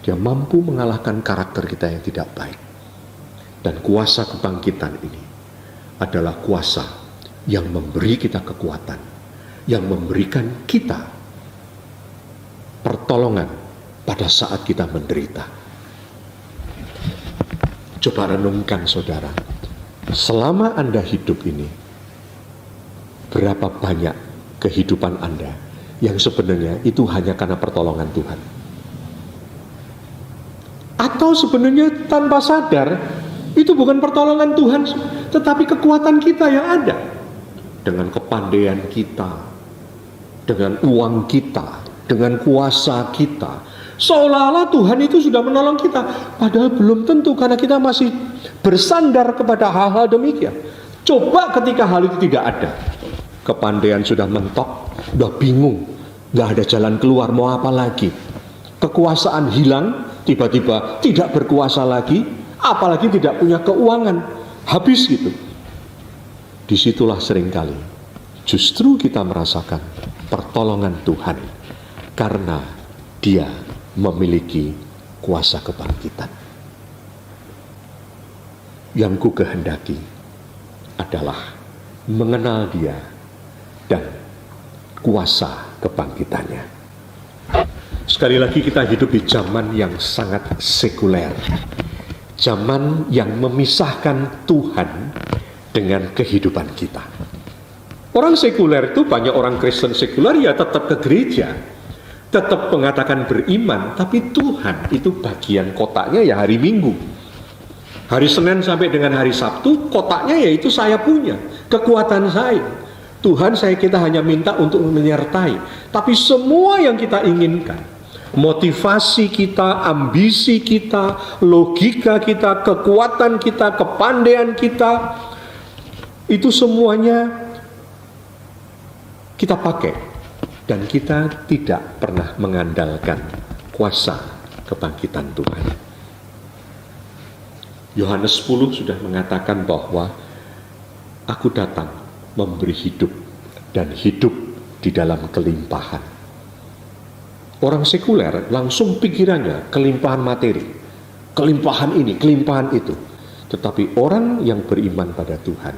Dia mampu mengalahkan karakter kita yang tidak baik. Dan kuasa kebangkitan ini adalah kuasa yang memberi kita kekuatan, yang memberikan kita pertolongan pada saat kita menderita. Coba renungkan saudara, selama Anda hidup ini, berapa banyak kehidupan Anda yang sebenarnya itu hanya karena pertolongan Tuhan? Atau sebenarnya tanpa sadar, itu bukan pertolongan Tuhan, tetapi kekuatan kita yang ada. Dengan kepandaian kita, dengan uang kita, dengan kuasa kita. Seolah-olah Tuhan itu sudah menolong kita. Padahal belum tentu, karena kita masih bersandar kepada hal-hal demikian. Coba ketika hal itu tidak ada. Kepandaian sudah mentok, sudah bingung, gak ada jalan keluar, mau apa lagi. Kekuasaan hilang, tiba-tiba tidak berkuasa lagi, apalagi tidak punya keuangan, habis gitu. Disitulah seringkali justru kita merasakan pertolongan Tuhan, karena Dia memiliki kuasa kebangkitan. Yang ku kehendaki adalah mengenal Dia dan kuasa kebangkitannya. Sekali lagi, kita hidup di zaman yang sangat sekuler, zaman yang memisahkan Tuhan dengan kehidupan kita. Orang sekuler itu, banyak orang Kristen sekuler ya tetap ke gereja, tetap mengatakan beriman, tapi Tuhan itu bagian kotaknya ya hari Minggu. Hari Senin sampai dengan hari Sabtu, kotaknya yaitu saya punya, kekuatan saya. Tuhan, kita hanya minta untuk menyertai, tapi semua yang kita inginkan, motivasi kita, ambisi kita, logika kita, kekuatan kita, kepandaian kita, itu semuanya kita pakai, dan kita tidak pernah mengandalkan kuasa kebangkitan Tuhan. Yohanes 10 sudah mengatakan bahwa aku datang memberi hidup, dan hidup di dalam kelimpahan. Orang sekuler langsung pikirannya kelimpahan materi, kelimpahan ini, kelimpahan itu. Tetapi orang yang beriman pada Tuhan,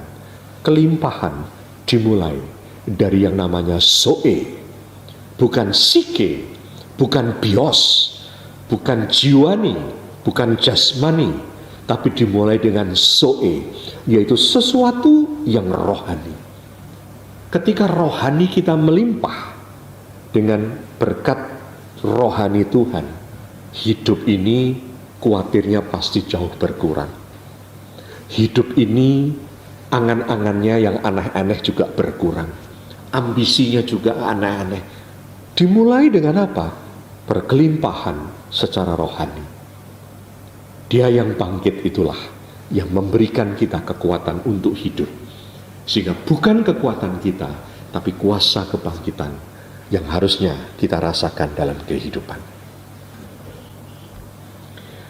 kelimpahan dimulai dari yang namanya zoe, bukan psike, bukan bios, bukan jiwani, bukan jasmani, tapi dimulai dengan zoe, yaitu sesuatu yang rohani. Ketika rohani kita melimpah dengan berkat rohani Tuhan, hidup ini khawatirnya pasti jauh berkurang. Hidup ini angan-angannya yang aneh-aneh juga berkurang. Ambisinya juga aneh-aneh. Dimulai dengan apa? Berkelimpahan secara rohani. Dia yang bangkit itulah yang memberikan kita kekuatan untuk hidup. Sehingga bukan kekuatan kita, tapi kuasa kebangkitan yang harusnya kita rasakan dalam kehidupan.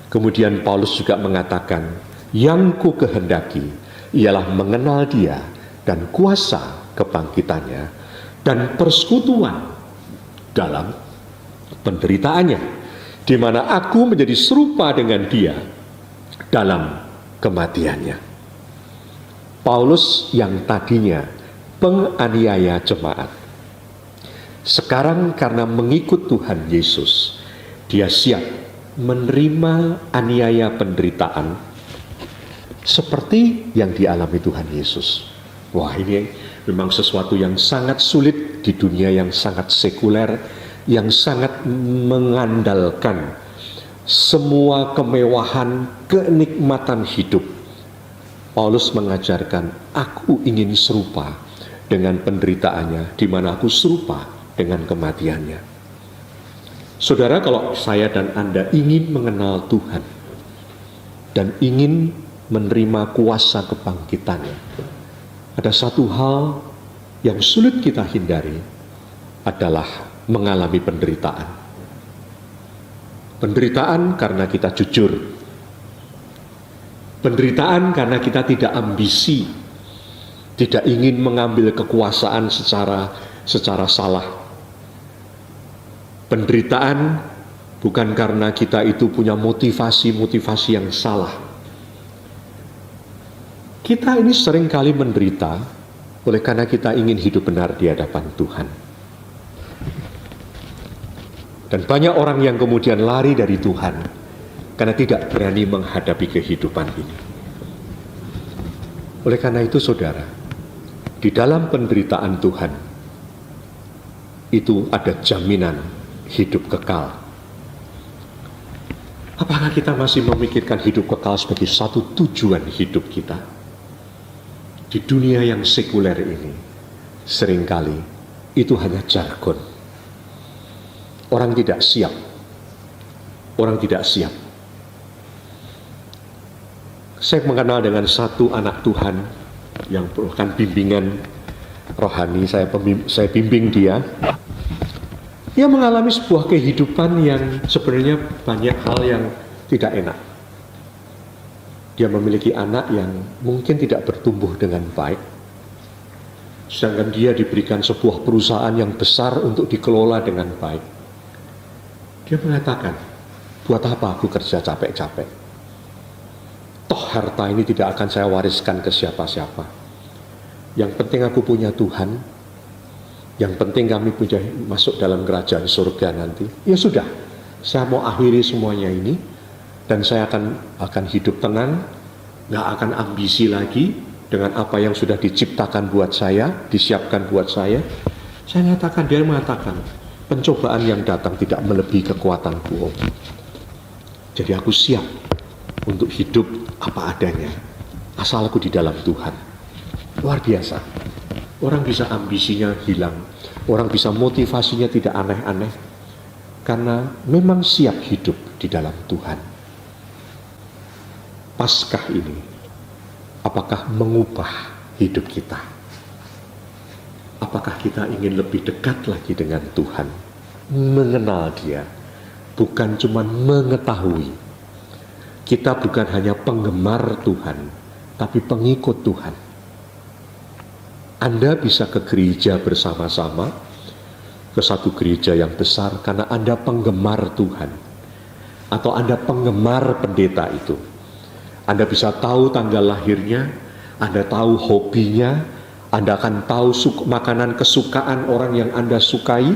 Kemudian Paulus juga mengatakan, yang ku kehendaki ialah mengenal dia dan kuasa kebangkitannya dan persekutuan dalam penderitaannya, di mana aku menjadi serupa dengan dia dalam kematiannya. Paulus yang tadinya penganiaya jemaat, sekarang karena mengikut Tuhan Yesus, dia siap menerima aniaya penderitaan seperti yang dialami Tuhan Yesus. Wah, ini memang sesuatu yang sangat sulit di dunia yang sangat sekuler, yang sangat mengandalkan semua kemewahan, kenikmatan hidup. Paulus mengajarkan, aku ingin serupa dengan penderitaannya, di mana aku serupa dengan kematiannya. Saudara, kalau saya dan Anda ingin mengenal Tuhan dan ingin menerima kuasa kebangkitannya, ada satu hal yang sulit kita hindari, adalah mengalami penderitaan. Penderitaan karena kita jujur. Penderitaan karena kita tidak ambisi, tidak ingin mengambil kekuasaan secara salah. Penderitaan bukan karena kita itu punya motivasi yang salah. Kita ini seringkali menderita oleh karena kita ingin hidup benar di hadapan Tuhan. Dan banyak orang yang kemudian lari dari Tuhan karena tidak berani menghadapi kehidupan ini. Oleh karena itu, saudara, di dalam penderitaan Tuhan itu ada jaminan hidup kekal. Apakah kita masih memikirkan hidup kekal sebagai satu tujuan hidup kita? Di dunia yang sekuler ini, seringkali itu hanya jargon. Orang tidak siap. Orang tidak siap. Saya mengenal dengan satu anak Tuhan yang merupakan bimbingan rohani. Saya bimbing dia. Dia mengalami sebuah kehidupan yang sebenarnya banyak hal yang tidak enak. Dia memiliki anak yang mungkin tidak bertumbuh dengan baik. Sedangkan dia diberikan sebuah perusahaan yang besar untuk dikelola dengan baik. Dia mengatakan, buat apa aku kerja capek-capek? Toh harta ini tidak akan saya wariskan ke siapa-siapa. Yang penting aku punya Tuhan. Yang penting kami punya masuk dalam kerajaan surga nanti. Ya sudah, saya mau akhiri semuanya ini. Dan saya akan hidup tenang, gak akan ambisi lagi dengan apa yang sudah diciptakan buat saya, disiapkan buat saya. Dia mengatakan, pencobaan yang datang tidak melebihi kekuatanku. Jadi aku siap untuk hidup apa adanya, asal aku di dalam Tuhan. Luar biasa. Orang bisa ambisinya hilang, orang bisa motivasinya tidak aneh-aneh, karena memang siap hidup di dalam Tuhan. Paskah ini, apakah mengubah hidup kita? Apakah kita ingin lebih dekat lagi dengan Tuhan? Mengenal Dia, bukan cuma mengetahui. Kita bukan hanya penggemar Tuhan, tapi pengikut Tuhan. Anda bisa ke gereja bersama-sama, ke satu gereja yang besar, karena Anda penggemar Tuhan. Atau Anda penggemar pendeta itu. Anda bisa tahu tanggal lahirnya, Anda tahu hobinya, Anda akan tahu makanan kesukaan orang yang Anda sukai,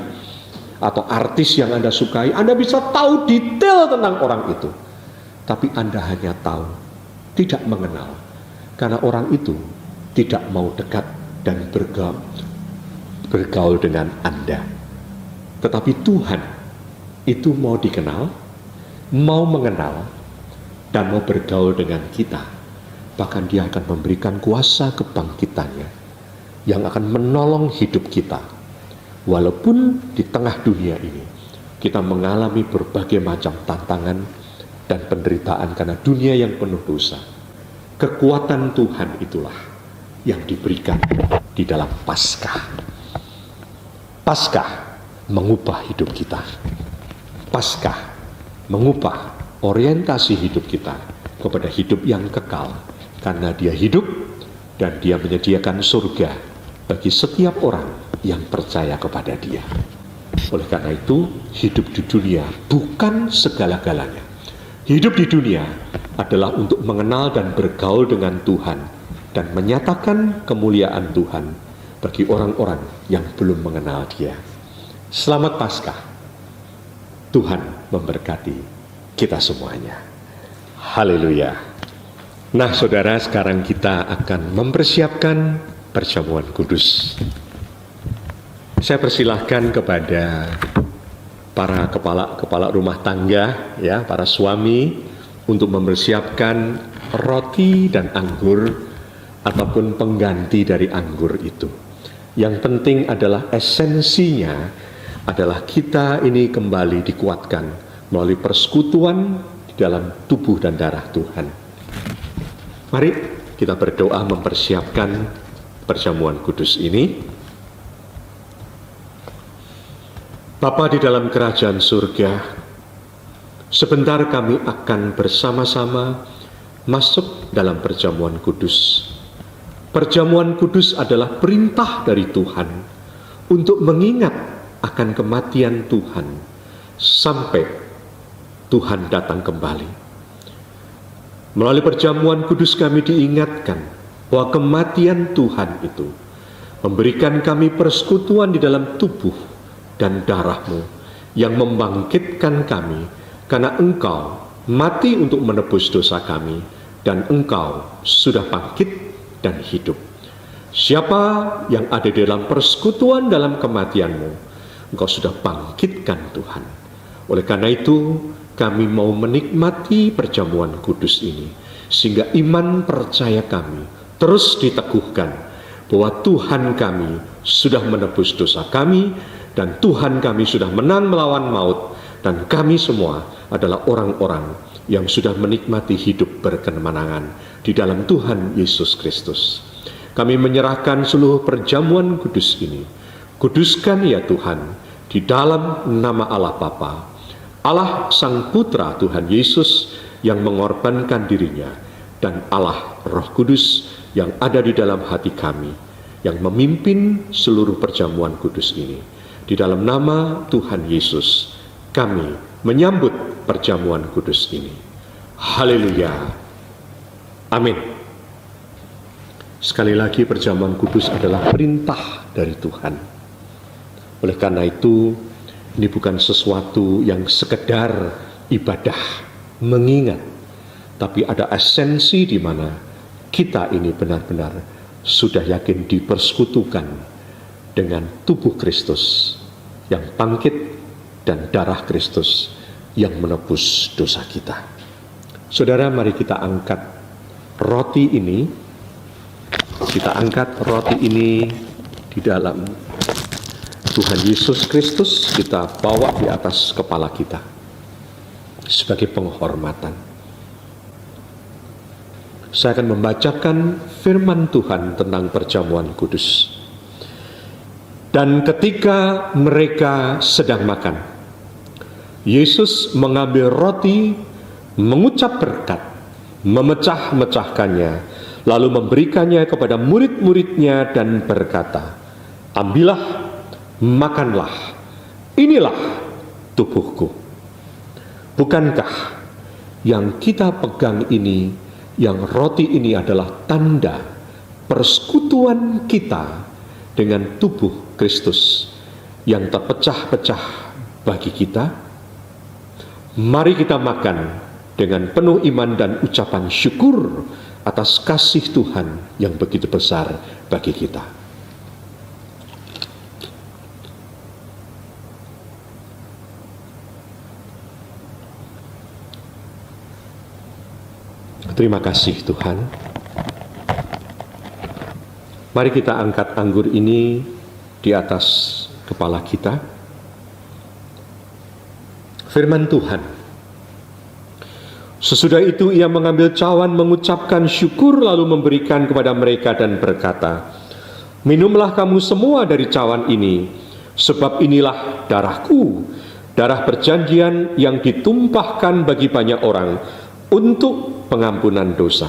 atau artis yang Anda sukai. Anda bisa tahu detail tentang orang itu. Tapi Anda hanya tahu tidak mengenal, karena orang itu tidak mau dekat dan bergaul dengan Anda. Tetapi Tuhan itu mau dikenal, mau mengenal, dan mau bergaul dengan kita. Bahkan Dia akan memberikan kuasa kebangkitannya yang akan menolong hidup kita. Walaupun di tengah dunia ini kita mengalami berbagai macam tantangan dan penderitaan karena dunia yang penuh dosa, kekuatan Tuhan itulah yang diberikan di dalam Paskah. Paskah mengubah hidup kita. Paskah mengubah orientasi hidup kita kepada hidup yang kekal, karena Dia hidup dan Dia menyediakan surga bagi setiap orang yang percaya kepada Dia. Oleh karena itu, hidup di dunia bukan segala-galanya. Hidup di dunia adalah untuk mengenal dan bergaul dengan Tuhan dan menyatakan kemuliaan Tuhan bagi orang-orang yang belum mengenal Dia. Selamat Paskah. Tuhan memberkati kita semuanya. Haleluya. Nah, saudara, sekarang kita akan mempersiapkan perjamuan kudus. Saya persilahkan kepada para kepala rumah tangga, ya, para suami, untuk mempersiapkan roti dan anggur ataupun pengganti dari anggur itu. Yang penting adalah esensinya adalah kita ini kembali dikuatkan melalui persekutuan di dalam tubuh dan darah Tuhan. Mari kita berdoa mempersiapkan perjamuan kudus ini. Bapa di dalam kerajaan surga, sebentar kami akan bersama-sama masuk dalam perjamuan kudus. Perjamuan kudus adalah perintah dari Tuhan untuk mengingat akan kematian Tuhan sampai Tuhan datang kembali. Melalui perjamuan kudus kami diingatkan bahwa kematian Tuhan itu memberikan kami persekutuan di dalam tubuh dan darah-Mu yang membangkitkan kami, karena Engkau mati untuk menebus dosa kami dan Engkau sudah bangkit dan hidup. Siapa yang ada di dalam persekutuan dalam kematian-Mu, Engkau sudah bangkitkan Tuhan. Oleh karena itu kami mau menikmati perjamuan kudus ini, sehingga iman percaya kami terus diteguhkan bahwa Tuhan kami sudah menebus dosa kami, dan Tuhan kami sudah menang melawan maut, dan kami semua adalah orang-orang yang sudah menikmati hidup berkemenangan di dalam Tuhan Yesus Kristus. Kami menyerahkan seluruh perjamuan kudus ini. Kuduskan ya Tuhan di dalam nama Allah Bapa, Allah Sang Putra Tuhan Yesus yang mengorbankan dirinya, dan Allah Roh Kudus yang ada di dalam hati kami, yang memimpin seluruh perjamuan kudus ini. Di dalam nama Tuhan Yesus, kami menyambut perjamuan kudus ini. Haleluya. Amin. Sekali lagi, perjamuan kudus adalah perintah dari Tuhan. Oleh karena itu, ini bukan sesuatu yang sekedar ibadah mengingat, tapi ada esensi di mana kita ini benar-benar sudah yakin dipersekutukan dengan tubuh Kristus yang bangkit dan darah Kristus yang menebus dosa kita. Saudara, mari kita angkat roti ini. Kita angkat roti ini di dalam Tuhan Yesus Kristus, kita bawa di atas kepala kita sebagai penghormatan. Saya akan membacakan firman Tuhan tentang perjamuan kudus. Dan ketika mereka sedang makan, Yesus mengambil roti, mengucap berkat, memecah-mecahkannya, lalu memberikannya kepada murid-muridnya dan berkata, "Ambillah, makanlah, inilah tubuhku." Bukankah yang kita pegang ini, yang roti ini adalah tanda persekutuan kita dengan tubuh Kristus yang terpecah-pecah bagi kita? Mari kita makan dengan penuh iman dan ucapan syukur atas kasih Tuhan yang begitu besar bagi kita. Terima kasih Tuhan. Mari kita angkat anggur ini di atas kepala kita. Firman Tuhan. Sesudah itu ia mengambil cawan, mengucapkan syukur, lalu memberikan kepada mereka dan berkata, "Minumlah kamu semua dari cawan ini, sebab inilah darahku, darah perjanjian yang ditumpahkan bagi banyak orang untuk pengampunan dosa."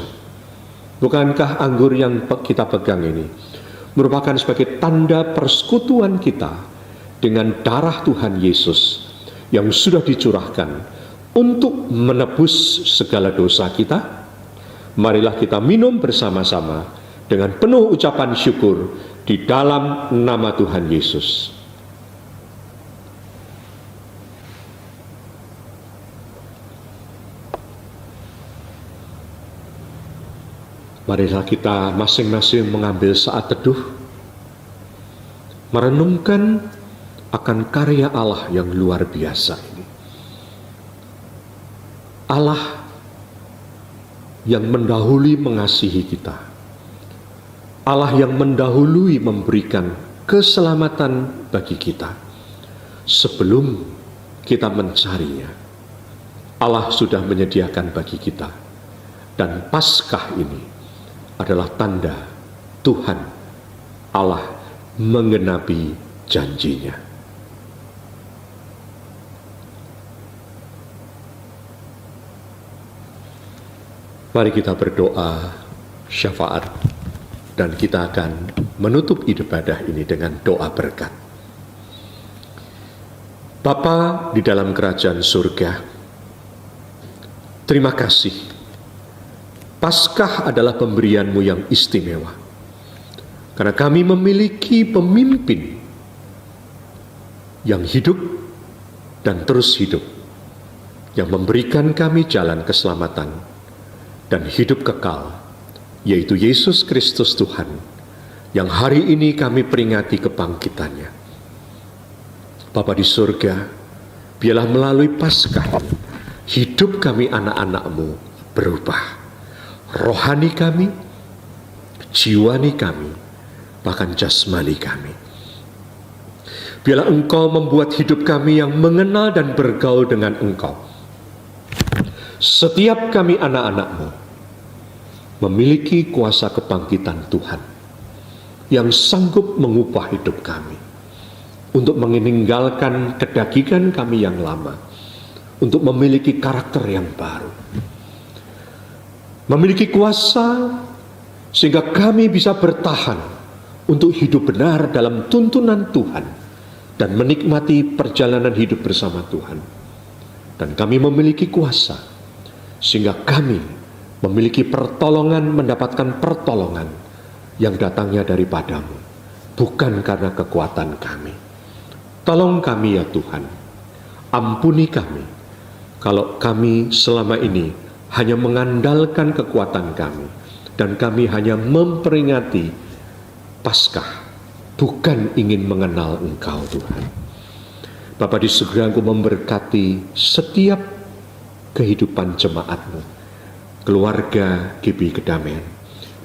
Bukankah anggur yang kita pegang ini merupakan sebagai tanda persekutuan kita dengan darah Tuhan Yesus yang sudah dicurahkan untuk menebus segala dosa kita? Marilah kita minum bersama-sama dengan penuh ucapan syukur di dalam nama Tuhan Yesus. Marilah kita masing-masing mengambil saat teduh, merenungkan akan karya Allah yang luar biasa ini. Allah yang mendahului mengasihi kita. Allah yang mendahului memberikan keselamatan bagi kita. Sebelum kita mencarinya, Allah sudah menyediakan bagi kita. Dan Paskah ini adalah tanda Tuhan Allah menggenapi janjinya. Mari kita berdoa syafaat dan kita akan menutup ibadah ini dengan doa berkat. Bapa di dalam kerajaan surga, terima kasih. Paskah adalah pemberian-Mu yang istimewa. Karena kami memiliki pemimpin yang hidup dan terus hidup, yang memberikan kami jalan keselamatan dan hidup kekal, yaitu Yesus Kristus Tuhan, yang hari ini kami peringati kebangkitannya. Bapa di surga, biarlah melalui Paskah hidup kami anak-anak-Mu berubah. Rohani kami, jiwani kami, bahkan jasmani kami. Biarlah Engkau membuat hidup kami yang mengenal dan bergaul dengan Engkau. Setiap kami anak-anak-Mu memiliki kuasa kebangkitan Tuhan yang sanggup mengubah hidup kami untuk meninggalkan kedagingan kami yang lama, untuk memiliki karakter yang baru. Memiliki kuasa sehingga kami bisa bertahan untuk hidup benar dalam tuntunan Tuhan dan menikmati perjalanan hidup bersama Tuhan. Dan kami memiliki kuasa sehingga kami memiliki pertolongan, mendapatkan pertolongan yang datangnya daripada-Mu, bukan karena kekuatan kami. Tolong kami ya Tuhan, ampuni kami kalau kami selama ini hanya mengandalkan kekuatan kami, dan kami hanya memperingati Paskah, bukan ingin mengenal Engkau Tuhan. Bapa di surga, Engkau memberkati setiap kehidupan jemaat-Mu, keluarga GBI Kedamaian.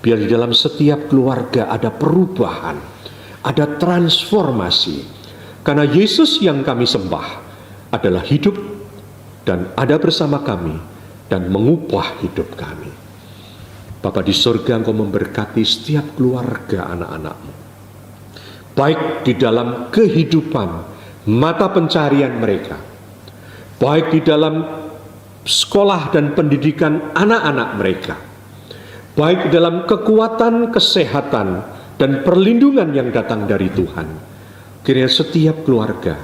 Biar di dalam setiap keluarga ada perubahan, ada transformasi, karena Yesus yang kami sembah adalah hidup dan ada bersama kami dan mengubah hidup kami. Bapa di surga, Engkau memberkati setiap keluarga anak-anak-Mu, baik di dalam kehidupan mata pencarian mereka, baik di dalam sekolah dan pendidikan anak-anak mereka, baik di dalam kekuatan kesehatan dan perlindungan yang datang dari Tuhan. Kiranya setiap keluarga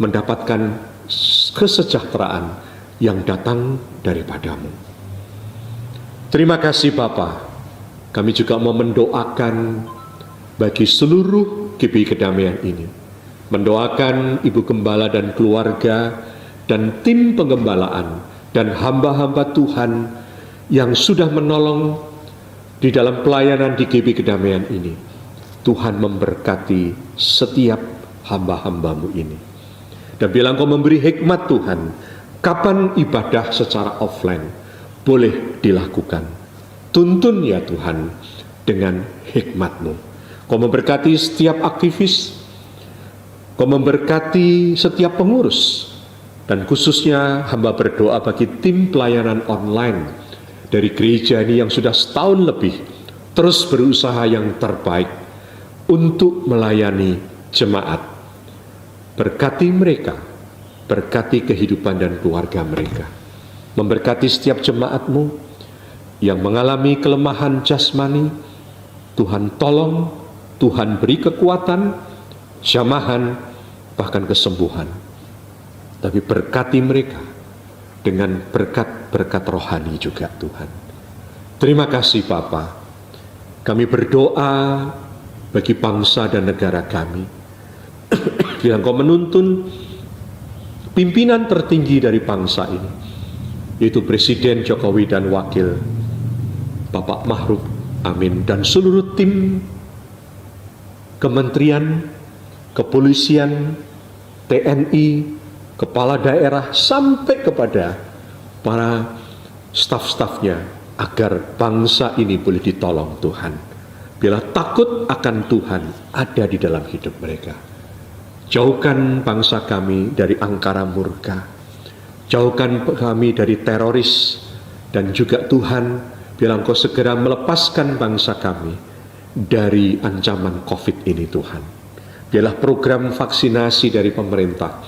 mendapatkan kesejahteraan yang datang daripada-Mu. Terima kasih Bapa. Kami juga mau mendoakan bagi seluruh GBI Kedamaian ini. Mendoakan Ibu Gembala dan keluarga dan tim penggembalaan dan hamba-hamba Tuhan yang sudah menolong di dalam pelayanan di GB Kedamaian ini. Tuhan memberkati setiap hamba-hambamu ini. Dan bila Engkau memberi hikmat Tuhan, kapan ibadah secara offline boleh dilakukan. Tuntun ya Tuhan dengan hikmat-Mu. Kau memberkati setiap aktivis, Kau memberkati setiap pengurus, dan khususnya hamba berdoa bagi tim pelayanan online dari gereja ini yang sudah setahun lebih terus berusaha yang terbaik untuk melayani jemaat. Berkati mereka, berkati kehidupan dan keluarga mereka. Memberkati setiap jemaat-Mu yang mengalami kelemahan jasmani, Tuhan tolong, Tuhan beri kekuatan, jamahan, bahkan kesembuhan. Tapi berkati mereka dengan berkat-berkat rohani juga Tuhan. Terima kasih Bapa. Kami berdoa bagi bangsa dan negara kami. Bila Engkau menuntun pimpinan tertinggi dari bangsa ini, yaitu Presiden Jokowi dan Wakil Bapak Ma'ruf Amin, dan seluruh tim kementerian, kepolisian, TNI, kepala daerah, sampai kepada para staf-stafnya, agar bangsa ini boleh ditolong Tuhan. Bila takut akan Tuhan ada di dalam hidup mereka. Jauhkan bangsa kami dari angkara murka. Jauhkan kami dari teroris. Dan juga Tuhan, bila Engkau segera melepaskan bangsa kami dari ancaman COVID ini Tuhan. Biarlah program vaksinasi dari pemerintah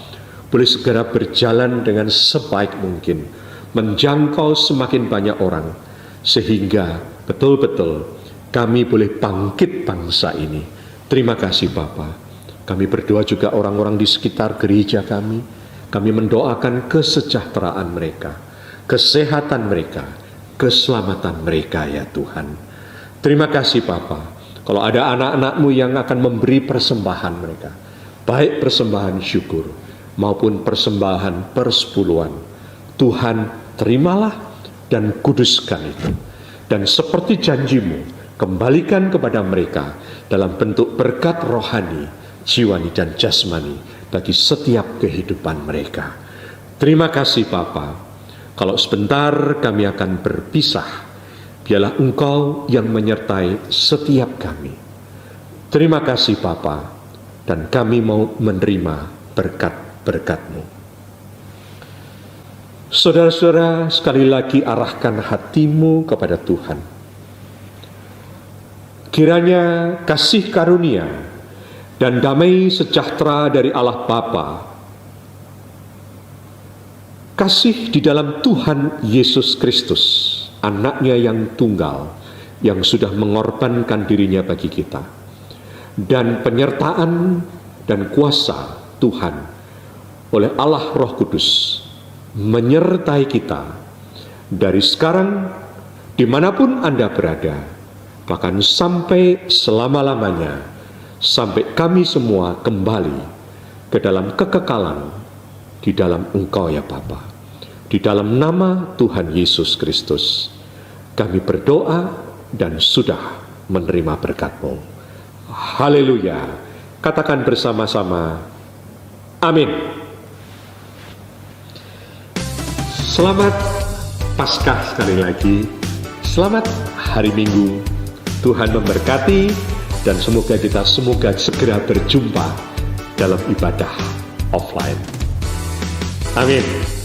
boleh segera berjalan dengan sebaik mungkin, menjangkau semakin banyak orang, sehingga betul-betul kami boleh bangkit bangsa ini. Terima kasih Bapa. Kami berdoa juga orang-orang di sekitar gereja kami. Kami mendoakan kesejahteraan mereka, kesehatan mereka, keselamatan mereka ya Tuhan. Terima kasih Bapa. Kalau ada anak-anak-Mu yang akan memberi persembahan mereka, baik persembahan syukur maupun persembahan persepuluhan, Tuhan terimalah dan kuduskan itu. Dan seperti janji-Mu, kembalikan kepada mereka dalam bentuk berkat rohani, jiwani dan jasmani bagi setiap kehidupan mereka. Terima kasih Bapa. Kalau sebentar kami akan berpisah, biarlah Engkau yang menyertai setiap kami. Terima kasih Bapa, dan kami mau menerima berkat-berkat-Mu. Saudara-saudara, sekali lagi arahkan hatimu kepada Tuhan. Kiranya kasih karunia dan damai sejahtera dari Allah Bapa, kasih di dalam Tuhan Yesus Kristus, Anaknya yang tunggal, yang sudah mengorbankan dirinya bagi kita, dan penyertaan dan kuasa Tuhan oleh Allah Roh Kudus menyertai kita dari sekarang dimanapun Anda berada, bahkan sampai selama-lamanya, sampai kami semua kembali ke dalam kekekalan di dalam Engkau ya Bapa. Di dalam nama Tuhan Yesus Kristus kami berdoa dan sudah menerima berkat-Mu. Haleluya. Katakan bersama-sama, amin. Selamat Paskah sekali lagi. Selamat hari Minggu. Tuhan memberkati, dan semoga kita segera berjumpa dalam ibadah offline. Amin.